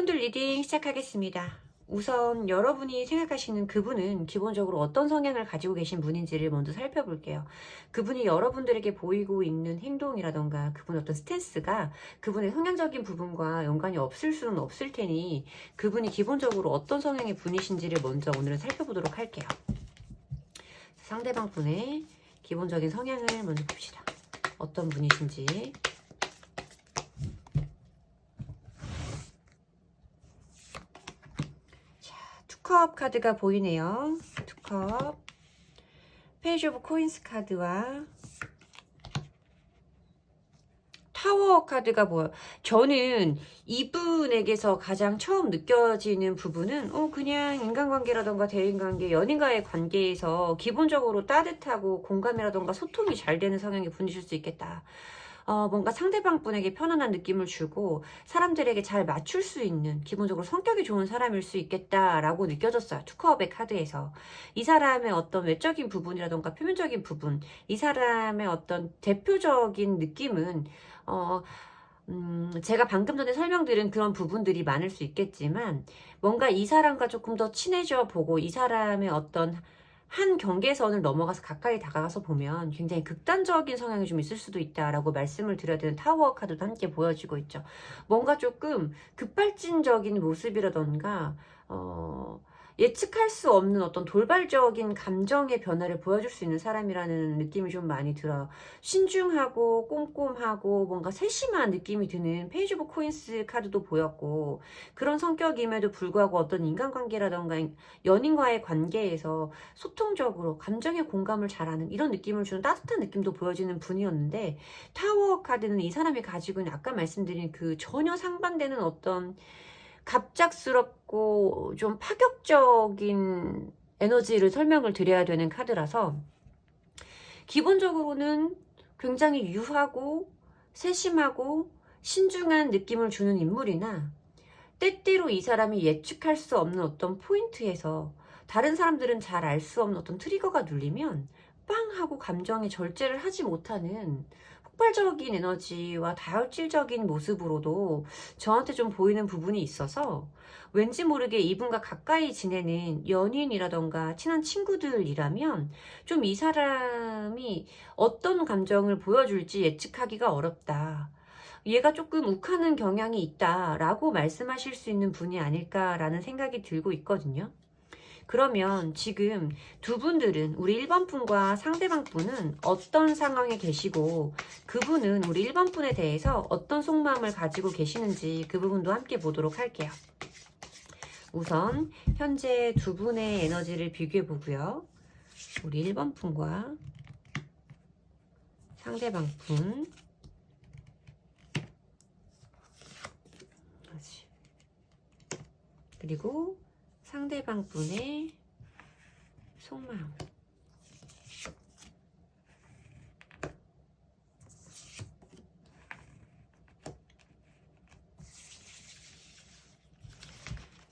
분들 리딩 시작하겠습니다. 우선 여러분이 생각하시는 그분은 기본적으로 어떤 성향을 가지고 계신 분인지를 먼저 살펴볼게요. 그분이 여러분들에게 보이고 있는 행동이라던가 그분의 어떤 스탠스가 그분의 성향적인 부분과 연관이 없을 수는 없을 테니 그분이 기본적으로 어떤 성향의 분이신지를 먼저 오늘은 살펴보도록 할게요. 상대방 분의 기본적인 성향을 먼저 봅시다. 어떤 분이신지. 투컵 카드가 보이네요. 투컵, 페이지 오브 코인스 카드와 타워 카드가 보여요. 저는 이분에게서 가장 처음 느껴지는 부분은 그냥 인간관계라던가 대인관계, 연인과의 관계에서 기본적으로 따뜻하고 공감이라던가 소통이 잘 되는 성향의 분이실 수 있겠다. 뭔가 상대방 분에게 편안한 느낌을 주고 사람들에게 잘 맞출 수 있는 기본적으로 성격이 좋은 사람일 수 있겠다라고 느껴졌어요. 투컵의 카드에서. 이 사람의 어떤 외적인 부분이라던가 표면적인 부분, 이 사람의 어떤 대표적인 느낌은 제가 방금 전에 설명드린 그런 부분들이 많을 수 있겠지만 뭔가 이 사람과 조금 더 친해져 보고 이 사람의 어떤 한 경계선을 넘어가서 가까이 다가가서 보면 굉장히 극단적인 성향이 좀 있을 수도 있다라고 말씀을 드려야 되는 타워 카드도 함께 보여지고 있죠. 뭔가 조금 급발진적인 모습이라던가 예측할 수 없는 어떤 돌발적인 감정의 변화를 보여줄 수 있는 사람이라는 느낌이 좀 많이 들어요. 신중하고 꼼꼼하고 뭔가 세심한 느낌이 드는 페이지 오브 코인스 카드도 보였고 그런 성격임에도 불구하고 어떤 인간관계라던가 연인과의 관계에서 소통적으로 감정의 공감을 잘하는 이런 느낌을 주는 따뜻한 느낌도 보여지는 분이었는데 타워 카드는 이 사람이 가지고 있는 아까 말씀드린 그 전혀 상반되는 어떤 갑작스럽고 좀 파격적인 에너지를 설명을 드려야 되는 카드라서 기본적으로는 굉장히 유하고 세심하고 신중한 느낌을 주는 인물이나 때때로 이 사람이 예측할 수 없는 어떤 포인트에서 다른 사람들은 잘 알 수 없는 어떤 트리거가 눌리면 빵 하고 감정에 절제를 하지 못하는 폭발적인 에너지와 다혈질적인 모습으로도 저한테 좀 보이는 부분이 있어서 왠지 모르게 이분과 가까이 지내는 연인이라던가 친한 친구들이라면 좀 이 사람이 어떤 감정을 보여줄지 예측하기가 어렵다. 얘가 조금 욱하는 경향이 있다라고 말씀하실 수 있는 분이 아닐까라는 생각이 들고 있거든요. 그러면 지금 두 분들은 우리 1번 분과 상대방 분은 어떤 상황에 계시고 그분은 우리 1번 분에 대해서 어떤 속마음을 가지고 계시는지 그 부분도 함께 보도록 할게요. 우선 현재 두 분의 에너지를 비교해 보고요. 우리 1번 분과 상대방 분 그리고 상대방 분의 속마음.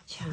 자,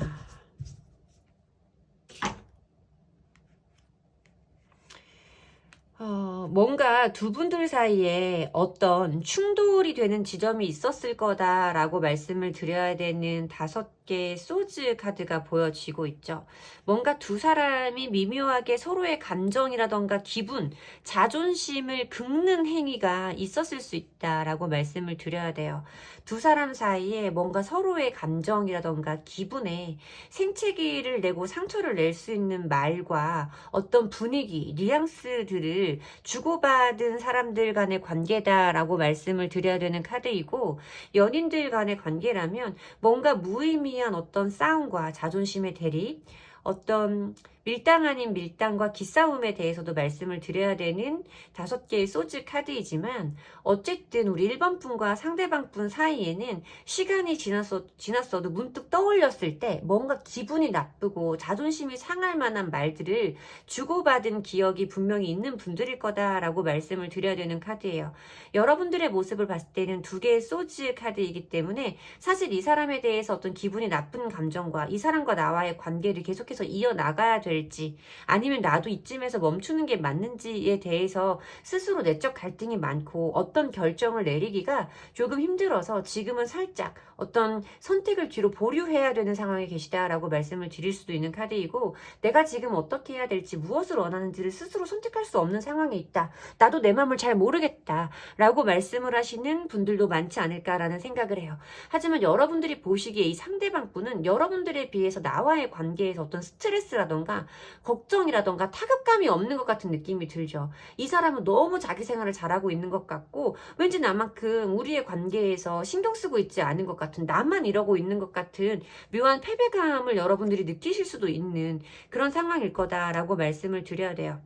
뭔가 뭔가 두 분들 사이에 어떤 충돌이 되는 지점이 있었을 거다라고 말씀을 드려야 되는 5개의 소즈 카드가 보여지고 있죠. 뭔가 두 사람이 미묘하게 서로의 감정이라던가 기분, 자존심을 긁는 행위가 있었을 수 있다라고 말씀을 드려야 돼요. 두 사람 사이에 뭔가 서로의 감정이라던가 기분에 생채기를 내고 상처를 낼 수 있는 말과 어떤 분위기, 뉘앙스들을 주고받은 사람들 간의 관계다라고 말씀을 드려야 되는 카드이고, 연인들 간의 관계라면 뭔가 무의미한 어떤 싸움과 자존심의 대립, 어떤 밀당 아닌 밀당과 기싸움에 대해서도 말씀을 드려야 되는 5개의 소즈 카드이지만, 어쨌든 우리 1번 분과 상대방 분 사이에는 시간이 지났어도 문득 떠올렸을 때 뭔가 기분이 나쁘고 자존심이 상할 만한 말들을 주고받은 기억이 분명히 있는 분들일 거다라고 말씀을 드려야 되는 카드예요. 여러분들의 모습을 봤을 때는 2개의 소즈 카드이기 때문에 사실 이 사람에 대해서 어떤 기분이 나쁜 감정과 이 사람과 나와의 관계를 계속해서 이어나가야 될지, 아니면 나도 이쯤에서 멈추는 게 맞는지에 대해서 스스로 내적 갈등이 많고 어떤 결정을 내리기가 조금 힘들어서 지금은 살짝 어떤 선택을 뒤로 보류해야 되는 상황에 계시다라고 말씀을 드릴 수도 있는 카드이고, 내가 지금 어떻게 해야 될지, 무엇을 원하는지를 스스로 선택할 수 없는 상황에 있다, 나도 내 마음을 잘 모르겠다 라고 말씀을 하시는 분들도 많지 않을까라는 생각을 해요. 하지만 여러분들이 보시기에 이 상대방 분은 여러분들에 비해서 나와의 관계에서 어떤 스트레스라던가 걱정이라던가 타격감이 없는 것 같은 느낌이 들죠. 이 사람은 너무 자기 생활을 잘하고 있는 것 같고, 왠지 나만큼 우리의 관계에서 신경 쓰고 있지 않은 것 같은, 나만 이러고 있는 것 같은 묘한 패배감을 여러분들이 느끼실 수도 있는 그런 상황일 거다라고 말씀을 드려야 돼요.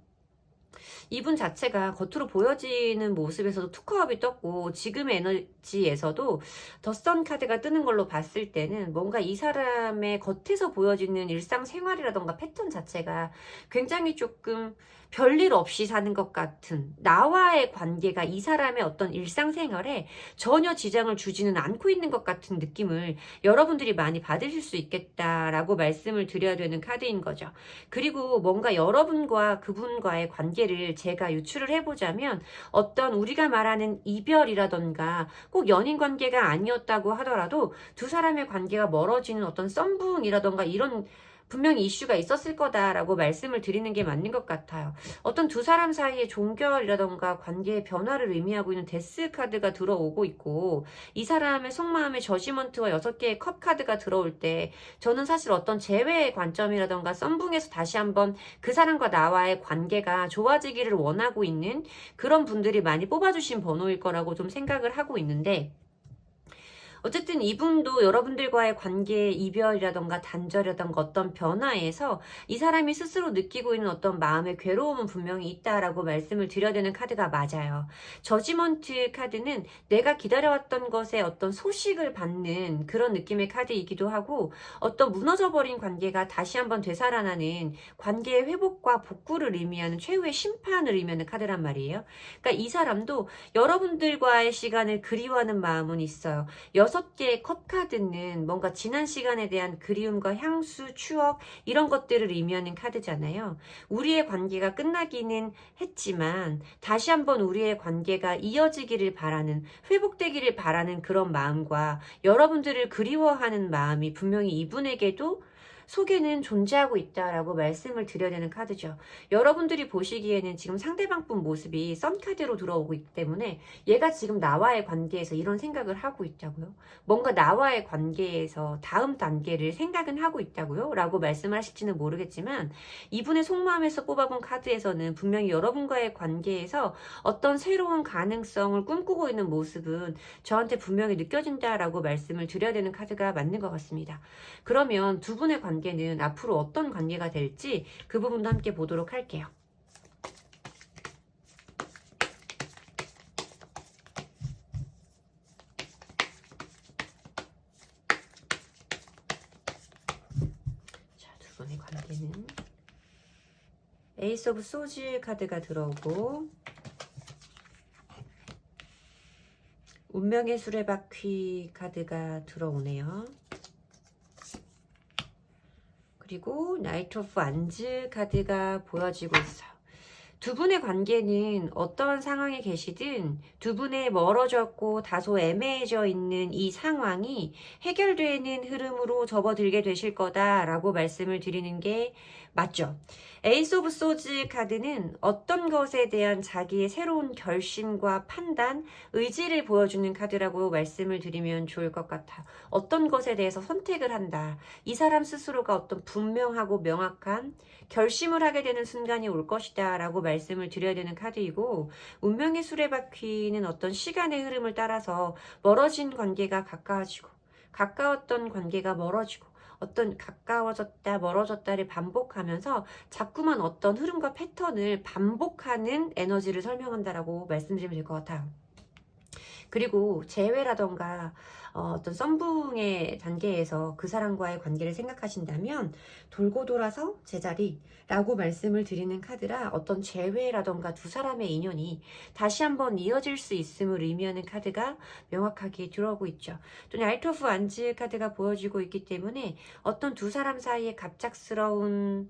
이분 자체가 겉으로 보여지는 모습에서도 투커업이 떴고, 지금의 에너지에서도 더 선 카드가 뜨는 걸로 봤을 때는 뭔가 이 사람의 겉에서 보여지는 일상생활이라던가 패턴 자체가 굉장히 조금 별일 없이 사는 것 같은, 나와의 관계가 이 사람의 어떤 일상생활에 전혀 지장을 주지는 않고 있는 것 같은 느낌을 여러분들이 많이 받으실 수 있겠다라고 말씀을 드려야 되는 카드인 거죠. 그리고 뭔가 여러분과 그분과의 관계를 제가 유추를 해보자면, 어떤 우리가 말하는 이별이라던가 꼭 연인 관계가 아니었다고 하더라도 두 사람의 관계가 멀어지는 어떤 썸붕이라던가 이런 분명히 이슈가 있었을 거다라고 말씀을 드리는 게 맞는 것 같아요. 어떤 두 사람 사이의 종결이라던가 관계의 변화를 의미하고 있는 데스 카드가 들어오고 있고, 이 사람의 속마음의 저지먼트와 6개의 컵 카드가 들어올 때 저는 사실 어떤 재회의 관점이라던가 썸붕에서 다시 한번 그 사람과 나와의 관계가 좋아지기를 원하고 있는 그런 분들이 많이 뽑아주신 번호일 거라고 좀 생각을 하고 있는데, 어쨌든 이분도 여러분들과의 관계의 이별이라던가 단절이라던가 어떤 변화에서 이 사람이 스스로 느끼고 있는 어떤 마음의 괴로움은 분명히 있다라고 말씀을 드려야 되는 카드가 맞아요. 저지먼트 카드는 내가 기다려왔던 것에 어떤 소식을 받는 그런 느낌의 카드이기도 하고, 어떤 무너져버린 관계가 다시 한번 되살아나는 관계의 회복과 복구를 의미하는 최후의 심판을 의미하는 카드란 말이에요. 그러니까 이 사람도 여러분들과의 시간을 그리워하는 마음은 있어요. 6개의 컵 카드는 뭔가 지난 시간에 대한 그리움과 향수, 추억 이런 것들을 의미하는 카드잖아요. 우리의 관계가 끝나기는 했지만 다시 한번 우리의 관계가 이어지기를 바라는, 회복되기를 바라는 그런 마음과 여러분들을 그리워하는 마음이 분명히 이분에게도 속에는 존재하고 있다라고 말씀을 드려야 되는 카드죠. 여러분들이 보시기에는 지금 상대방 분 모습이 썬 카드로 들어오고 있기 때문에 얘가 지금 나와의 관계에서 이런 생각을 하고 있다고요? 뭔가 나와의 관계에서 다음 단계를 생각은 하고 있다고요? 라고 말씀을 하실지는 모르겠지만, 이분의 속마음에서 뽑아본 카드에서는 분명히 여러분과의 관계에서 어떤 새로운 가능성을 꿈꾸고 있는 모습은 저한테 분명히 느껴진다라고 말씀을 드려야 되는 카드가 맞는 것 같습니다. 그러면 두 분의 관계는 앞으로 어떤 관계가 될지 그 부분도 함께 보도록 할게요. 자, 두 분의 관계는 에이스 오브 소즈 카드가 들어오고, 운명의 수레바퀴 카드가 들어오네요. 그리고 나이트 오브 안즈 카드가 보여지고 있어요. 두 분의 관계는 어떤 상황에 계시든 두 분의 멀어졌고 다소 애매해져 있는 이 상황이 해결되는 흐름으로 접어들게 되실 거다라고 말씀을 드리는 게 맞죠. 에이스 오브 소즈 카드는 어떤 것에 대한 자기의 새로운 결심과 판단, 의지를 보여주는 카드라고 말씀을 드리면 좋을 것 같아요. 어떤 것에 대해서 선택을 한다. 이 사람 스스로가 어떤 분명하고 명확한 결심을 하게 되는 순간이 올 것이다 라고 말씀을 드려야 되는 카드이고, 운명의 수레바퀴는 어떤 시간의 흐름을 따라서 멀어진 관계가 가까워지고 가까웠던 관계가 멀어지고 어떤 가까워졌다 멀어졌다를 반복하면서 자꾸만 어떤 흐름과 패턴을 반복하는 에너지를 설명한다라고 말씀드리면 될 것 같아요. 그리고 재회라던가 어떤 썸붕의 단계에서 그 사람과의 관계를 생각하신다면 돌고 돌아서 제자리라고 말씀을 드리는 카드라 어떤 재회라던가 두 사람의 인연이 다시 한번 이어질 수 있음을 의미하는 카드가 명확하게 들어오고 있죠. 또 나이트 오브 완즈 카드가 보여지고 있기 때문에 어떤 두 사람 사이에 갑작스러운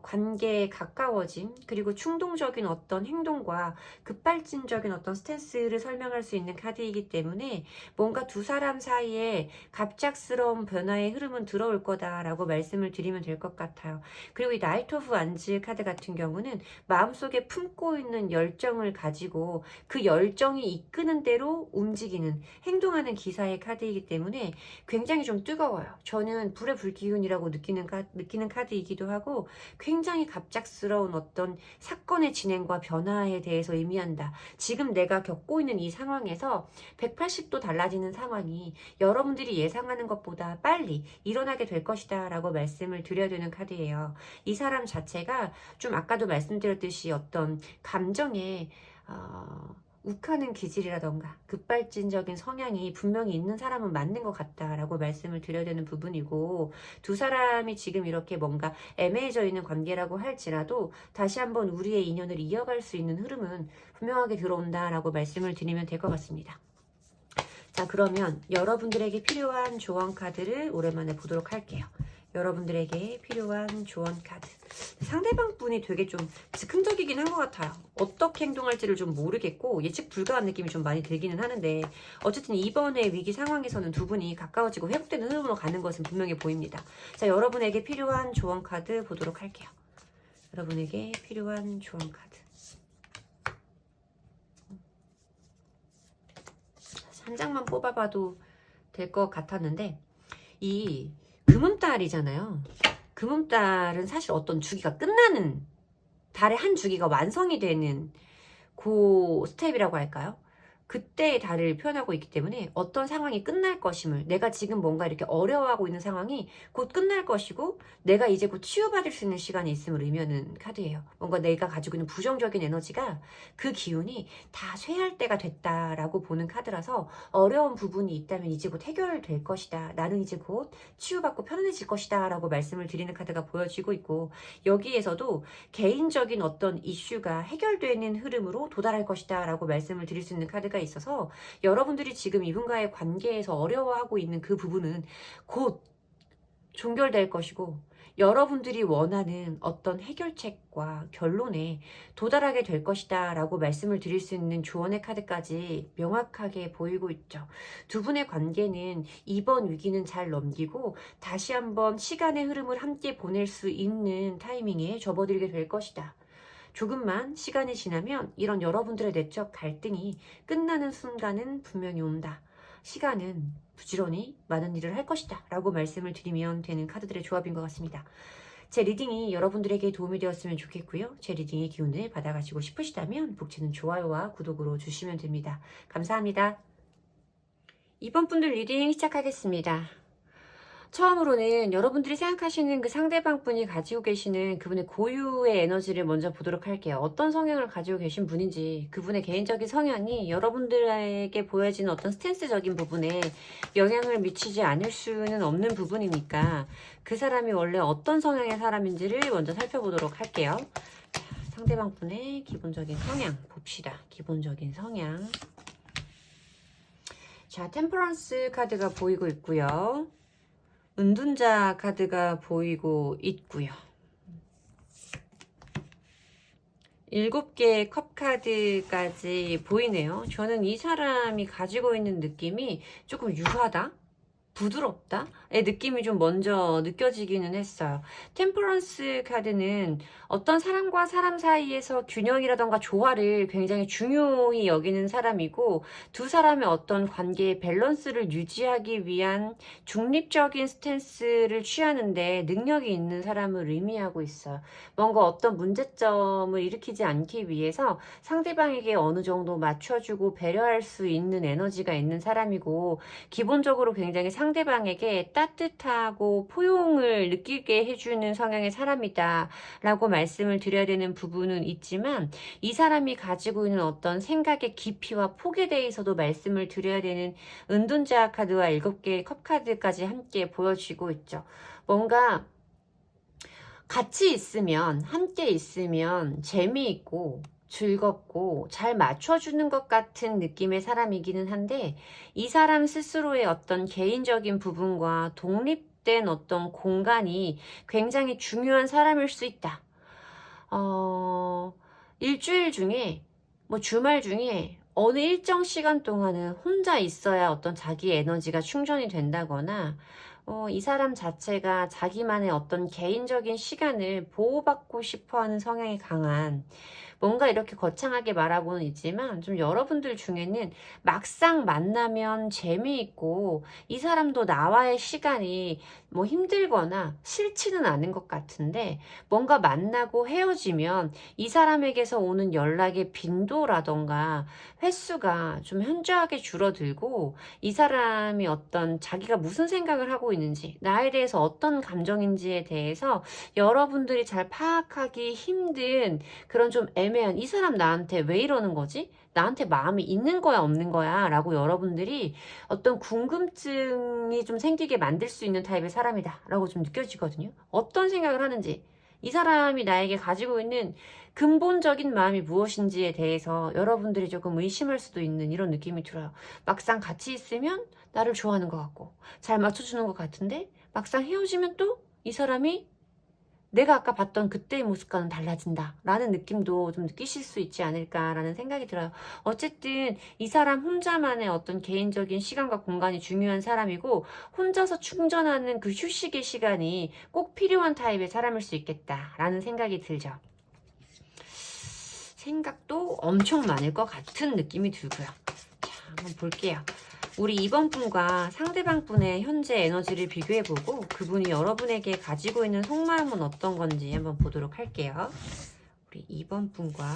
관계에 가까워짐, 그리고 충동적인 어떤 행동과 급발진적인 어떤 스탠스를 설명할 수 있는 카드이기 때문에 뭔가 두 사람 사이에 갑작스러운 변화의 흐름은 들어올 거다라고 말씀을 드리면 될 것 같아요. 그리고 이 나이트 오브 완즈 카드 같은 경우는 마음속에 품고 있는 열정을 가지고 그 열정이 이끄는 대로 움직이는, 행동하는 기사의 카드이기 때문에 굉장히 좀 뜨거워요. 저는 불의 불기운이라고 느끼는 카드이기도 하고 굉장히 갑작스러운 어떤 사건의 진행과 변화에 대해서 의미한다. 지금 내가 겪고 있는 이 상황에서 180도 달라지는 상황이 여러분들이 예상하는 것보다 빨리 일어나게 될 것이다 라고 말씀을 드려야 되는 카드예요. 이 사람 자체가 좀 아까도 말씀드렸듯이 어떤 감정에 욱하는 기질이라던가 급발진적인 성향이 분명히 있는 사람은 맞는 것 같다라고 말씀을 드려야 되는 부분이고, 두 사람이 지금 이렇게 뭔가 애매해져 있는 관계라고 할지라도 다시 한번 우리의 인연을 이어갈 수 있는 흐름은 분명하게 들어온다라고 말씀을 드리면 될 것 같습니다. 자, 그러면 여러분들에게 필요한 조언 카드를 오랜만에 보도록 할게요. 여러분들에게 필요한 조언 카드. 상대방 분이 되게 좀 즉흥적이긴 한 것 같아요. 어떻게 행동할지를 좀 모르겠고 예측 불가한 느낌이 좀 많이 들기는 하는데, 어쨌든 이번의 위기 상황에서는 두 분이 가까워지고 회복되는 흐름으로 가는 것은 분명히 보입니다. 자, 여러분에게 필요한 조언 카드 보도록 할게요. 여러분에게 필요한 조언 카드. 한 장만 뽑아봐도 될 것 같았는데, 이 금음달이잖아요. 금음달은 사실 어떤 주기가 끝나는, 달의 한 주기가 완성이 되는 그 스텝이라고 할까요? 그때의 달을 표현하고 있기 때문에 어떤 상황이 끝날 것임을, 내가 지금 뭔가 이렇게 어려워하고 있는 상황이 곧 끝날 것이고 내가 이제 곧 치유받을 수 있는 시간이 있음을 의미하는 카드예요. 뭔가 내가 가지고 있는 부정적인 에너지가, 그 기운이 다 쇠할 때가 됐다라고 보는 카드라서 어려운 부분이 있다면 이제 곧 해결될 것이다. 나는 이제 곧 치유받고 편안해질 것이다 라고 말씀을 드리는 카드가 보여지고 있고, 여기에서도 개인적인 어떤 이슈가 해결되는 흐름으로 도달할 것이다 라고 말씀을 드릴 수 있는 카드가 있어서, 여러분들이 지금 이분과의 관계에서 어려워하고 있는 그 부분은 곧 종결될 것이고, 여러분들이 원하는 어떤 해결책과 결론에 도달하게 될 것이다 라고 말씀을 드릴 수 있는 조언의 카드까지 명확하게 보이고 있죠. 두 분의 관계는 이번 위기는 잘 넘기고 다시 한번 시간의 흐름을 함께 보낼 수 있는 타이밍에 접어들게 될 것이다. 조금만 시간이 지나면 이런 여러분들의 내적 갈등이 끝나는 순간은 분명히 온다. 시간은 부지런히 많은 일을 할 것이다 라고 말씀을 드리면 되는 카드들의 조합인 것 같습니다. 제 리딩이 여러분들에게 도움이 되었으면 좋겠고요. 제 리딩의 기운을 받아가시고 싶으시다면 복채는 좋아요와 구독으로 주시면 됩니다. 감사합니다. 이번 분들 리딩 시작하겠습니다. 처음으로는 여러분들이 생각하시는 그 상대방 분이 가지고 계시는 그분의 고유의 에너지를 먼저 보도록 할게요. 어떤 성향을 가지고 계신 분인지, 그분의 개인적인 성향이 여러분들에게 보여지는 어떤 스탠스적인 부분에 영향을 미치지 않을 수는 없는 부분이니까 그 사람이 원래 어떤 성향의 사람인지를 먼저 살펴보도록 할게요. 자, 상대방 분의 기본적인 성향 봅시다. 기본적인 성향. 자, 템퍼런스 카드가 보이고 있고요. 은둔자 카드가 보이고 있고요. 7개의 컵 카드까지 보이네요. 저는 이 사람이 가지고 있는 느낌이 조금 유하다? 부드럽다의 느낌이 좀 먼저 느껴지기는 했어요. 템퍼런스 카드는 어떤 사람과 사람 사이에서 균형이라던가 조화를 굉장히 중요히 여기는 사람이고, 두 사람의 어떤 관계의 밸런스를 유지하기 위한 중립적인 스탠스를 취하는데 능력이 있는 사람을 의미하고 있어요. 뭔가 어떤 문제점을 일으키지 않기 위해서 상대방에게 어느 정도 맞춰주고 배려할 수 있는 에너지가 있는 사람이고, 기본적으로 굉장히 상대방에게 따뜻하고 포용을 느끼게 해주는 성향의 사람이다 라고 말씀을 드려야 되는 부분은 있지만, 이 사람이 가지고 있는 어떤 생각의 깊이와 폭에 대해서도 말씀을 드려야 되는 은둔자 카드와 7개의 컵 카드까지 함께 보여지고 있죠. 뭔가 같이 있으면, 함께 있으면 재미있고 즐겁고 잘 맞춰주는 것 같은 느낌의 사람이기는 한데, 이 사람 스스로의 어떤 개인적인 부분과 독립된 어떤 공간이 굉장히 중요한 사람일 수 있다. 일주일 중에, 주말 중에 어느 일정 시간 동안은 혼자 있어야 어떤 자기 에너지가 충전이 된다거나, 이 사람 자체가 자기만의 어떤 개인적인 시간을 보호받고 싶어 하는 성향이 강한, 뭔가 이렇게 거창하게 말하고는 있지만 좀 여러분들 중에는 막상 만나면 재미있고 이 사람도 나와의 시간이 힘들거나 싫지는 않은 것 같은데, 뭔가 만나고 헤어지면 이 사람에게서 오는 연락의 빈도라던가 횟수가 좀 현저하게 줄어들고, 이 사람이 어떤 자기가 무슨 생각을 하고 있는지, 나에 대해서 어떤 감정인지에 대해서 여러분들이 잘 파악하기 힘든 그런 좀 애매한, 이 사람 나한테 왜 이러는 거지? 나한테 마음이 있는 거야 없는 거야? 라고 여러분들이 어떤 궁금증이 좀 생기게 만들 수 있는 타입의 사람이다 라고 좀 느껴지거든요. 어떤 생각을 하는지, 이 사람이 나에게 가지고 있는 근본적인 마음이 무엇인지에 대해서 여러분들이 조금 의심할 수도 있는 이런 느낌이 들어요. 막상 같이 있으면 나를 좋아하는 것 같고 잘 맞춰주는 것 같은데, 막상 헤어지면 또 이 사람이 내가 아까 봤던 그때의 모습과는 달라진다 라는 느낌도 좀 느끼실 수 있지 않을까라는 생각이 들어요. 어쨌든 이 사람 혼자만의 어떤 개인적인 시간과 공간이 중요한 사람이고, 혼자서 충전하는 그 휴식의 시간이 꼭 필요한 타입의 사람일 수 있겠다라는 생각이 들죠. 생각도 엄청 많을 것 같은 느낌이 들고요. 자, 한번 볼게요. 우리 이번 분과 상대방 분의 현재 에너지를 비교해보고 그분이 여러분에게 가지고 있는 속마음은 어떤 건지 한번 보도록 할게요. 우리 이번 분과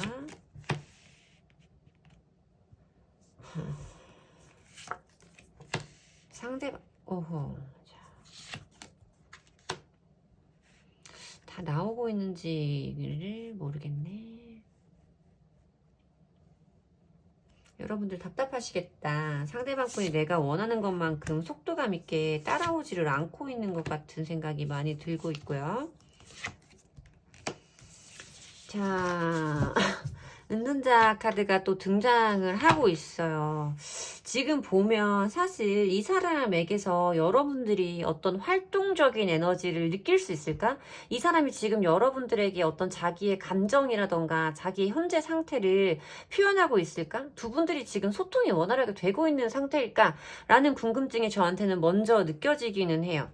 상대방, 다 나오고 있는지를 모르겠네. 여러분들 답답하시겠다. 상대방분이 내가 원하는 것만큼 속도감 있게 따라오지를 않고 있는 것 같은 생각이 많이 들고 있고요. 자, 은둔자 카드가 또 등장을 하고 있어요. 지금 보면 사실 이 사람에게서 여러분들이 어떤 활동적인 에너지를 느낄 수 있을까? 이 사람이 지금 여러분들에게 어떤 자기의 감정이라던가 자기의 현재 상태를 표현하고 있을까? 두 분들이 지금 소통이 원활하게 되고 있는 상태일까? 라는 궁금증이 저한테는 먼저 느껴지기는 해요.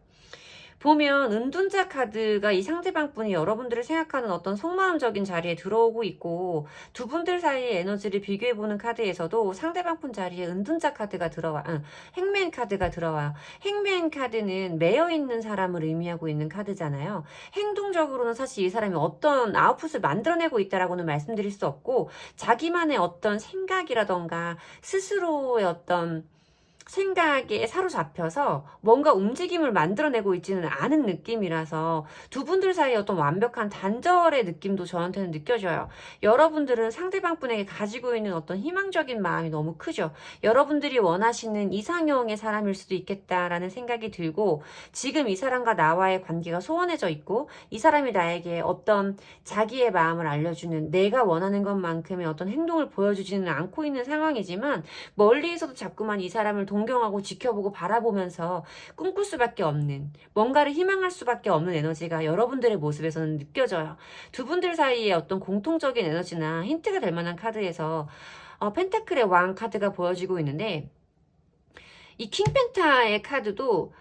보면 은둔자 카드가 이 상대방 분이 여러분들을 생각하는 어떤 속마음적인 자리에 들어오고 있고, 두 분들 사이의 에너지를 비교해보는 카드에서도 상대방 분 자리에 은둔자 카드가 행맨 카드가 들어와요. 행맨 카드는 매여있는 사람을 의미하고 있는 카드잖아요. 행동적으로는 사실 이 사람이 어떤 아웃풋을 만들어내고 있다라고는 말씀드릴 수 없고, 자기만의 어떤 생각이라던가 스스로의 어떤 생각에 사로잡혀서 뭔가 움직임을 만들어내고 있지는 않은 느낌이라서 두 분들 사이에 어떤 완벽한 단절의 느낌도 저한테는 느껴져요. 여러분들은 상대방 분에게 가지고 있는 어떤 희망적인 마음이 너무 크죠. 여러분들이 원하시는 이상형의 사람일 수도 있겠다라는 생각이 들고, 지금 이 사람과 나와의 관계가 소원해져 있고, 이 사람이 나에게 어떤 자기의 마음을 알려주는, 내가 원하는 것만큼의 어떤 행동을 보여주지는 않고 있는 상황이지만, 멀리에서도 자꾸만 이 사람을 존경하고 지켜보고 바라보면서 꿈꿀 수밖에 없는, 뭔가를 희망할 수밖에 없는 에너지가 여러분들의 모습에서는 느껴져요. 두 분들 사이에 어떤 공통적인 에너지나 힌트가 될 만한 카드에서 펜타클의 왕 카드가 보여지고 있는데, 이 킹펜타의 카드도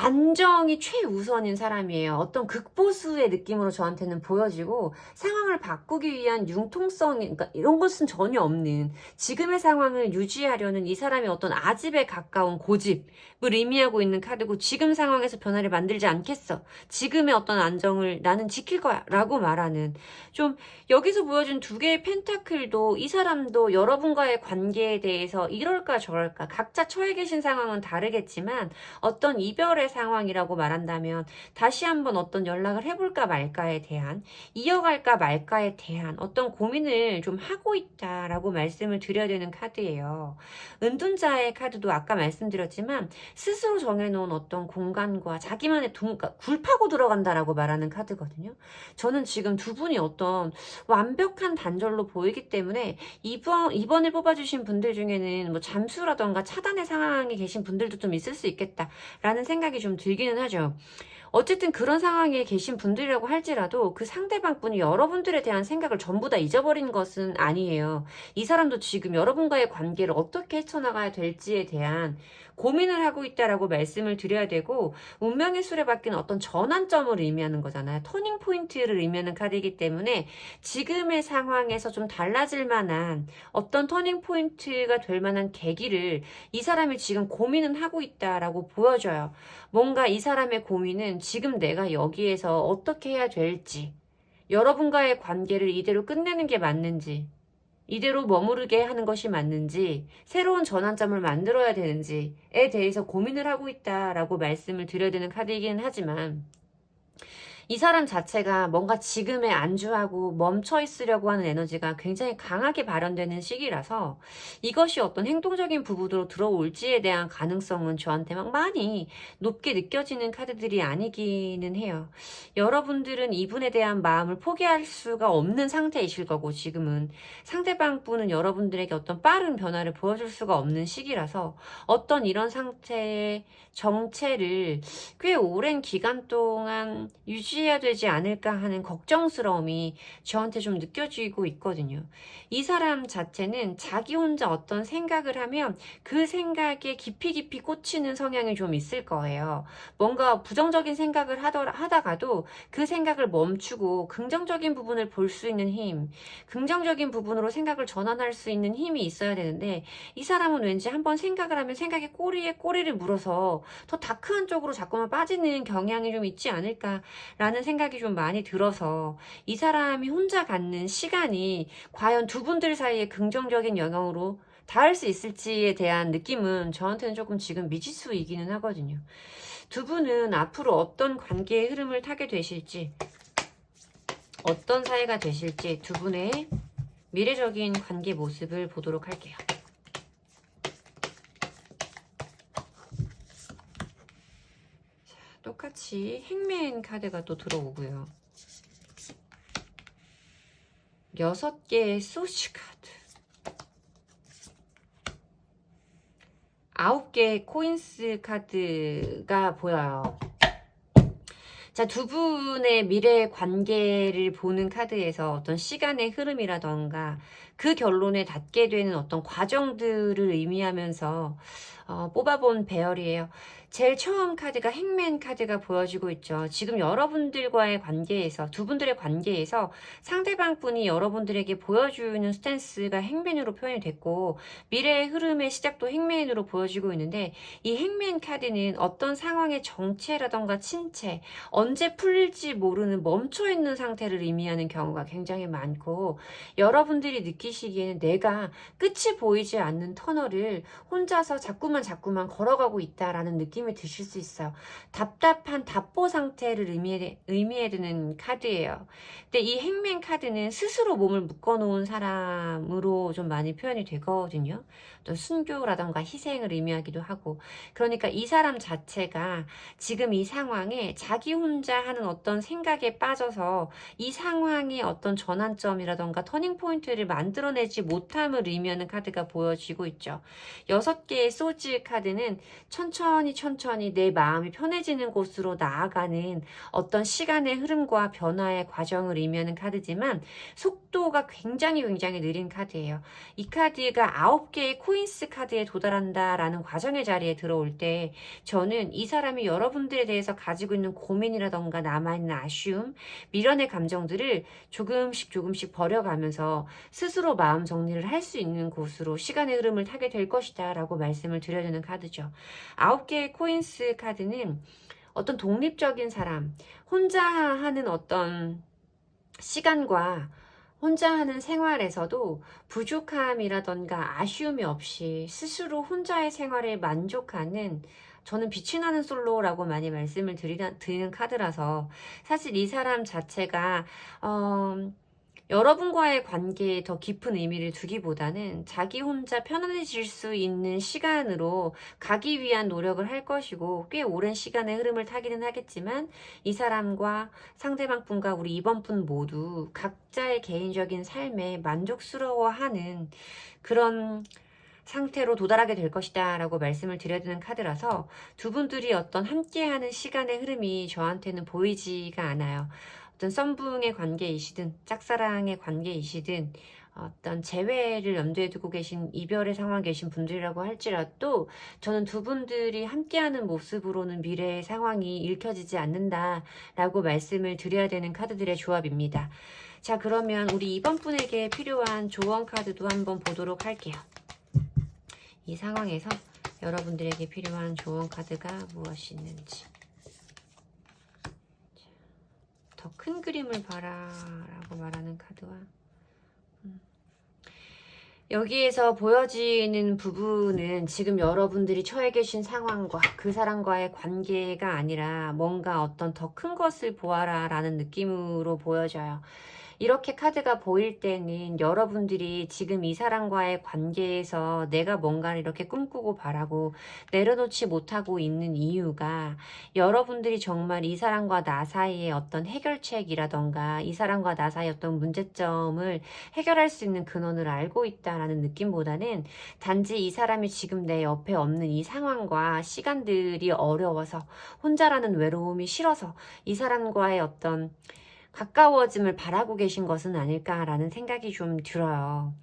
안정이 최우선인 사람이에요. 어떤 극보수의 느낌으로 저한테는 보여지고, 상황을 바꾸기 위한 융통성, 그러니까 이런 것은 전혀 없는, 지금의 상황을 유지하려는 이 사람의 어떤 아집에 가까운 고집을 의미하고 있는 카드고, 지금 상황에서 변화를 만들지 않겠어, 지금의 어떤 안정을 나는 지킬 거야 라고 말하는, 좀 여기서 보여준 두 개의 펜타클도 이 사람도 여러분과의 관계에 대해서 이럴까 저럴까, 각자 처해 계신 상황은 다르겠지만 어떤 이별의 상황이라고 말한다면 다시 한번 어떤 연락을 해볼까 말까에 대한, 이어갈까 말까에 대한 어떤 고민을 좀 하고 있다라고 말씀을 드려야 되는 카드예요. 은둔자의 카드도 아까 말씀드렸지만 스스로 정해놓은 어떤 공간과 자기만의 그러니까 굴 파고 들어간다라고 말하는 카드거든요. 저는 지금 두 분이 어떤 완벽한 단절로 보이기 때문에 이번에 뽑아주신 분들 중에는 뭐 잠수라던가 차단의 상황에 계신 분들도 좀 있을 수 있겠다라는 생각이 좀 들기는 하죠. 어쨌든 그런 상황에 계신 분들이라고 할지라도 그 상대방 분이 여러분들에 대한 생각을 전부 다 잊어버린 것은 아니에요. 이 사람도 지금 여러분과의 관계를 어떻게 헤쳐나가야 될지에 대한 고민을 하고 있다라고 말씀을 드려야 되고, 운명의 수레바퀴는 어떤 전환점을 의미하는 거잖아요. 터닝 포인트를 의미하는 카드이기 때문에 지금의 상황에서 좀 달라질 만한 어떤 터닝 포인트가 될 만한 계기를 이 사람이 지금 고민은 하고 있다라고 보여줘요. 뭔가 이 사람의 고민은 지금 내가 여기에서 어떻게 해야 될지, 여러분과의 관계를 이대로 끝내는 게 맞는지, 이대로 머무르게 하는 것이 맞는지, 새로운 전환점을 만들어야 되는지에 대해서 고민을 하고 있다라고 말씀을 드려야 되는 카드이기는 하지만, 이 사람 자체가 뭔가 지금에 안주하고 멈춰 있으려고 하는 에너지가 굉장히 강하게 발현되는 시기라서 이것이 어떤 행동적인 부분으로 들어올지에 대한 가능성은 저한테 막 많이 높게 느껴지는 카드들이 아니기는 해요. 여러분들은 이분에 대한 마음을 포기할 수가 없는 상태이실 거고, 지금은 상대방 분은 여러분들에게 어떤 빠른 변화를 보여줄 수가 없는 시기라서 어떤 이런 상태의 정체를 꽤 오랜 기간 동안 유지해야 되지 않을까 하는 걱정스러움이 저한테 좀 느껴지고 있거든요. 이 사람 자체는 자기 혼자 어떤 생각을 하면 그 생각에 깊이 꽂히는 성향이 좀 있을 거예요. 뭔가 부정적인 생각을 하다가도 그 생각을 멈추고 긍정적인 부분을 볼 수 있는 힘, 긍정적인 부분으로 생각을 전환할 수 있는 힘이 있어야 되는데, 이 사람은 왠지 한번 생각을 하면 생각의 꼬리에 꼬리를 물어서 더 다크한 쪽으로 자꾸만 빠지는 경향이 좀 있지 않을까라는 생각이 좀 많이 들어서, 이 사람이 혼자 갖는 시간이 과연 두 분들 사이에 긍정적인 영향으로 닿을 수 있을지에 대한 느낌은 저한테는 조금 지금 미지수이기는 하거든요. 두 분은 앞으로 어떤 관계의 흐름을 타게 되실지, 어떤 사이가 되실지, 두 분의 미래적인 관계 모습을 보도록 할게요. 똑같이 행맨 카드가 또 들어오고요. 6개의 소시 카드, 9개의 코인스 카드가 보여요. 자, 두 분의 미래 관계를 보는 카드에서 어떤 시간의 흐름이라던가 그 결론에 닿게 되는 어떤 과정들을 의미하면서 뽑아본 배열이에요. 제일 처음 카드가 행맨 카드가 보여지고 있죠. 지금 여러분들과의 관계에서, 두 분들의 관계에서 상대방 분이 여러분들에게 보여주는 스탠스가 행맨으로 표현이 됐고, 미래의 흐름의 시작도 행맨으로 보여지고 있는데, 이 행맨 카드는 어떤 상황의 정체라던가 침체, 언제 풀릴지 모르는 멈춰있는 상태를 의미하는 경우가 굉장히 많고, 여러분들이 느끼시기에는 내가 끝이 보이지 않는 터널을 혼자서 자꾸만 걸어가고 있다라는 느낌이 드실 수 있어요. 답답한 답보 상태를 의미해 두는 카드예요. 근데 이 행맨 카드는 스스로 몸을 묶어놓은 사람으로 좀 많이 표현이 되거든요. 또 순교라던가 희생을 의미하기도 하고, 그러니까 이 사람 자체가 지금 이 상황에 자기 혼자 하는 어떤 생각에 빠져서 이 상황의 어떤 전환점이라던가 터닝 포인트를 만들어 만들어내지 못함을 의미하는 카드가 보여지고 있죠. 6개의 소즈 카드는 천천히 내 마음이 편해지는 곳으로 나아가는 어떤 시간의 흐름과 변화의 과정을 의미하는 카드지만 속도가 굉장히 느린 카드예요. 이 카드가 9개의 코인스 카드에 도달한다라는 과정의 자리에 들어올 때 저는 이 사람이 여러분들에 대해서 가지고 있는 고민이라던가 남아있는 아쉬움, 미련의 감정들을 조금씩 버려가면서 스스로 마음 정리를 할 수 있는 곳으로 시간의 흐름을 타게 될 것이다 라고 말씀을 드려주는 카드죠. 9개의 코인스 카드는 어떤 독립적인 사람, 혼자 하는 어떤 시간과 혼자 하는 생활에서도 부족함이라던가 아쉬움이 없이 스스로 혼자의 생활에 만족하는, 저는 빛이 나는 솔로라고 많이 말씀을 드리는 카드라서 사실 이 사람 자체가 여러분과의 관계에 더 깊은 의미를 두기보다는 자기 혼자 편안해질 수 있는 시간으로 가기 위한 노력을 할 것이고, 꽤 오랜 시간의 흐름을 타기는 하겠지만 이 사람과 상대방 분과 우리 이번 분 모두 각자의 개인적인 삶에 만족스러워하는 그런 상태로 도달하게 될 것이다 라고 말씀을 드려드는 카드라서 두 분들이 어떤 함께하는 시간의 흐름이 저한테는 보이지가 않아요. 어떤 썸붕의 관계이시든 짝사랑의 관계이시든 어떤 재회를 염두에 두고 계신 이별의 상황에 계신 분들이라고 할지라도 저는 두 분들이 함께하는 모습으로는 미래의 상황이 읽혀지지 않는다 라고 말씀을 드려야 되는 카드들의 조합입니다. 자, 그러면 우리 이번 분에게 필요한 조언 카드도 한번 보도록 할게요. 이 상황에서 여러분들에게 필요한 조언 카드가 무엇이 있는지. 더 큰 그림을 봐라 라고 말하는 카드와 여기에서 보여지는 부분은 지금 여러분들이 처해 계신 상황과 그 사람과의 관계가 아니라 뭔가 어떤 더 큰 것을 보아라 라는 느낌으로 보여져요. 이렇게 카드가 보일 때는 여러분들이 지금 이 사람과의 관계에서 내가 뭔가를 이렇게 꿈꾸고 바라고 내려놓지 못하고 있는 이유가 여러분들이 정말 이 사람과 나 사이의 어떤 해결책이라던가 이 사람과 나 사이의 어떤 문제점을 해결할 수 있는 근원을 알고 있다라는 느낌보다는 단지 이 사람이 지금 내 옆에 없는 이 상황과 시간들이 어려워서 혼자라는 외로움이 싫어서 이 사람과의 어떤 가까워짐을 바라고 계신 것은 아닐까라는 생각이 좀 들어요.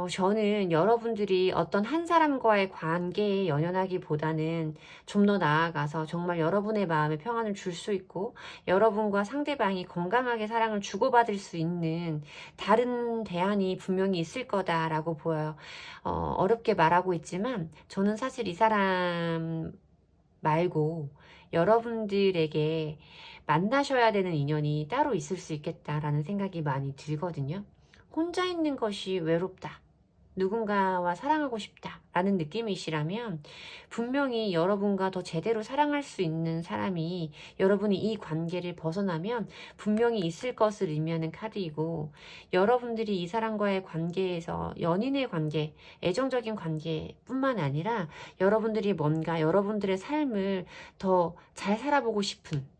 저는 여러분들이 어떤 한 사람과의 관계에 연연하기보다는 좀 더 나아가서 정말 여러분의 마음에 평안을 줄 수 있고 여러분과 상대방이 건강하게 사랑을 주고받을 수 있는 다른 대안이 분명히 있을 거다라고 보여요. 어렵게 말하고 있지만 저는 사실 이 사람 말고 여러분들에게 만나셔야 되는 인연이 따로 있을 수 있겠다라는 생각이 많이 들거든요. 혼자 있는 것이 외롭다, 누군가와 사랑하고 싶다 라는 느낌이시라면 분명히 여러분과 더 제대로 사랑할 수 있는 사람이 여러분이 이 관계를 벗어나면 분명히 있을 것을 의미하는 카드이고, 여러분들이 이 사람과의 관계에서 연인의 관계, 애정적인 관계뿐만 아니라 여러분들이 뭔가 여러분들의 삶을 더 잘 살아보고 싶은,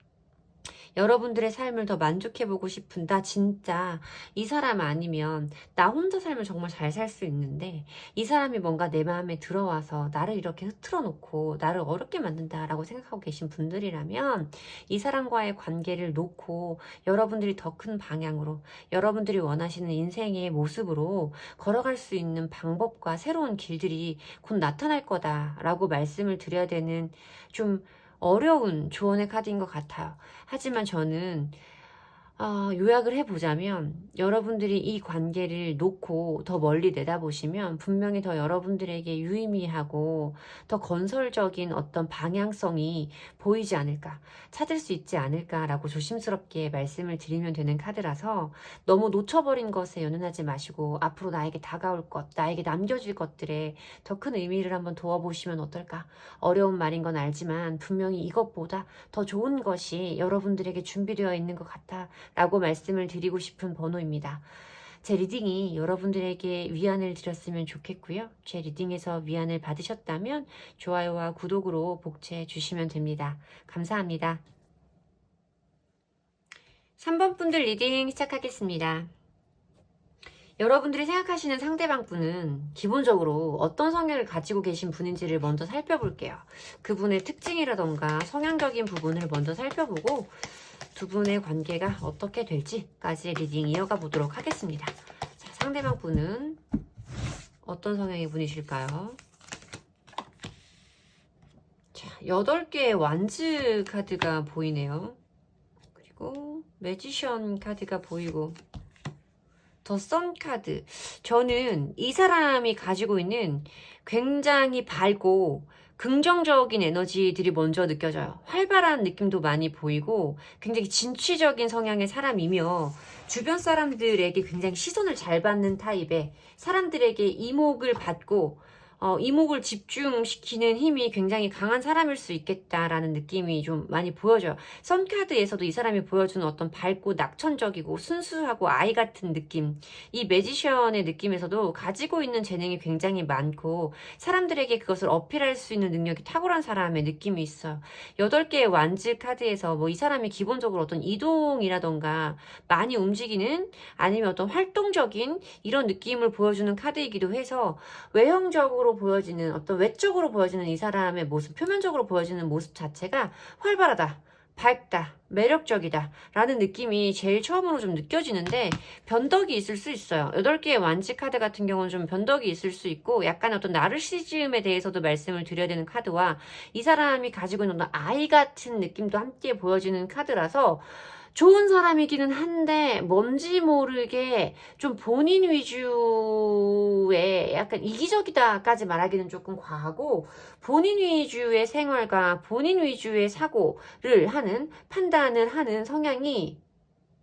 여러분들의 삶을 더 만족해보고 싶은, 나 진짜 이 사람 아니면 나 혼자 살면 정말 잘 살 수 있는데 이 사람이 뭔가 내 마음에 들어와서 나를 이렇게 흐트러 놓고 나를 어렵게 만든다라고 생각하고 계신 분들이라면 이 사람과의 관계를 놓고 여러분들이 더 큰 방향으로 여러분들이 원하시는 인생의 모습으로 걸어갈 수 있는 방법과 새로운 길들이 곧 나타날 거다라고 말씀을 드려야 되는 좀 어려운 조언의 카드인 것 같아요. 하지만 저는 요약을 해보자면 여러분들이 이 관계를 놓고 더 멀리 내다보시면 분명히 더 여러분들에게 유의미하고 더 건설적인 어떤 방향성이 보이지 않을까, 찾을 수 있지 않을까라고 조심스럽게 말씀을 드리면 되는 카드라서 너무 놓쳐버린 것에 연연하지 마시고 앞으로 나에게 다가올 것, 나에게 남겨질 것들에 더 큰 의미를 한번 두어보시면 어떨까. 어려운 말인 건 알지만 분명히 이것보다 더 좋은 것이 여러분들에게 준비되어 있는 것 같아 라고 말씀을 드리고 싶은 번호입니다. 제 리딩이 여러분들에게 위안을 드렸으면 좋겠고요. 제 리딩에서 위안을 받으셨다면 좋아요와 구독으로 복채 주시면 됩니다. 감사합니다. 3번 분들 리딩 시작하겠습니다. 여러분들이 생각하시는 상대방 분은 기본적으로 어떤 성향을 가지고 계신 분인지를 먼저 살펴볼게요. 그분의 특징이라던가 성향적인 부분을 먼저 살펴보고 두 분의 관계가 어떻게 될지까지 리딩 이어가 보도록 하겠습니다. 자, 상대방 분은 어떤 성향의 분이실까요? 자, 8개의 완즈 카드가 보이네요. 그리고 매지션 카드가 보이고 더 선 카드. 저는 이 사람이 가지고 있는 굉장히 밝고 긍정적인 에너지들이 먼저 느껴져요. 활발한 느낌도 많이 보이고 굉장히 진취적인 성향의 사람이며 주변 사람들에게 굉장히 시선을 잘 받는 타입의 사람들에게 이목을 받고 이목을 집중시키는 힘이 굉장히 강한 사람일 수 있겠다라는 느낌이 좀 많이 보여져요. 선카드에서도 이 사람이 보여주는 어떤 밝고 낙천적이고 순수하고 아이 같은 느낌, 이 매지션의 느낌에서도 가지고 있는 재능이 굉장히 많고 사람들에게 그것을 어필할 수 있는 능력이 탁월한 사람의 느낌이 있어요. 8개의 완즈 카드에서 뭐 이 사람이 기본적으로 어떤 이동이라던가 많이 움직이는 아니면 어떤 활동적인 이런 느낌을 보여주는 카드이기도 해서 외형적으로 보여지는 어떤 외적으로 보여지는 이 사람의 모습, 표면적으로 보여지는 모습 자체가 활발하다, 밝다, 매력적이다 라는 느낌이 제일 처음으로 좀 느껴지는데 변덕이 있을 수 있어요. 8개의 완지 카드 같은 경우는 좀 변덕이 있을 수 있고 약간 어떤 나르시즘에 대해서도 말씀을 드려야 되는 카드와 이 사람이 가지고 있는 어떤 아이 같은 느낌도 함께 보여지는 카드라서 좋은 사람이기는 한데 뭔지 모르게 좀 본인 위주의 약간 이기적이다까지 말하기는 조금 과하고 본인 위주의 생활과 본인 위주의 사고를 하는 판단을 하는 성향이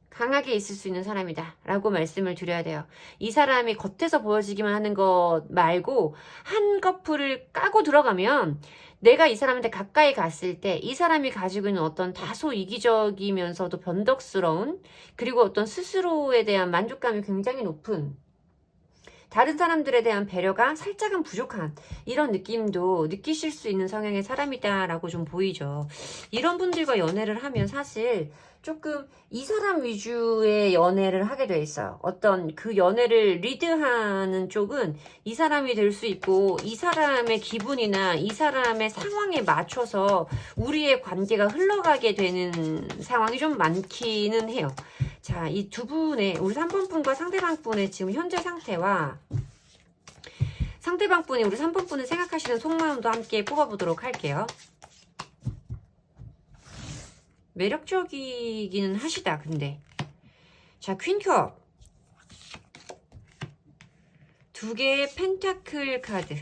강하게 있을 수 있는 사람이다 라고 말씀을 드려야 돼요. 이 사람이 겉에서 보여지기만 하는 것 말고 한꺼풀을 까고 들어가면 내가 이 사람한테 가까이 갔을 때 이 사람이 가지고 있는 어떤 다소 이기적이면서도 변덕스러운 그리고 어떤 스스로에 대한 만족감이 굉장히 높은 다른 사람들에 대한 배려가 살짝은 부족한 이런 느낌도 느끼실 수 있는 성향의 사람이다라고 좀 보이죠. 이런 분들과 연애를 하면 사실 조금 이 사람 위주의 연애를 하게 돼 있어요. 어떤 그 연애를 리드하는 쪽은 이 사람이 될 수 있고 이 사람의 기분이나 이 사람의 상황에 맞춰서 우리의 관계가 흘러가게 되는 상황이 좀 많기는 해요. 자, 이 두 분의 우리 3번 분과 상대방 분의 지금 현재 상태와 상대방 분이 우리 3번 분을 생각하시는 속마음도 함께 뽑아보도록 할게요. 매력적이기는 하시다 근데 자 퀸컵 2개의 펜타클 카드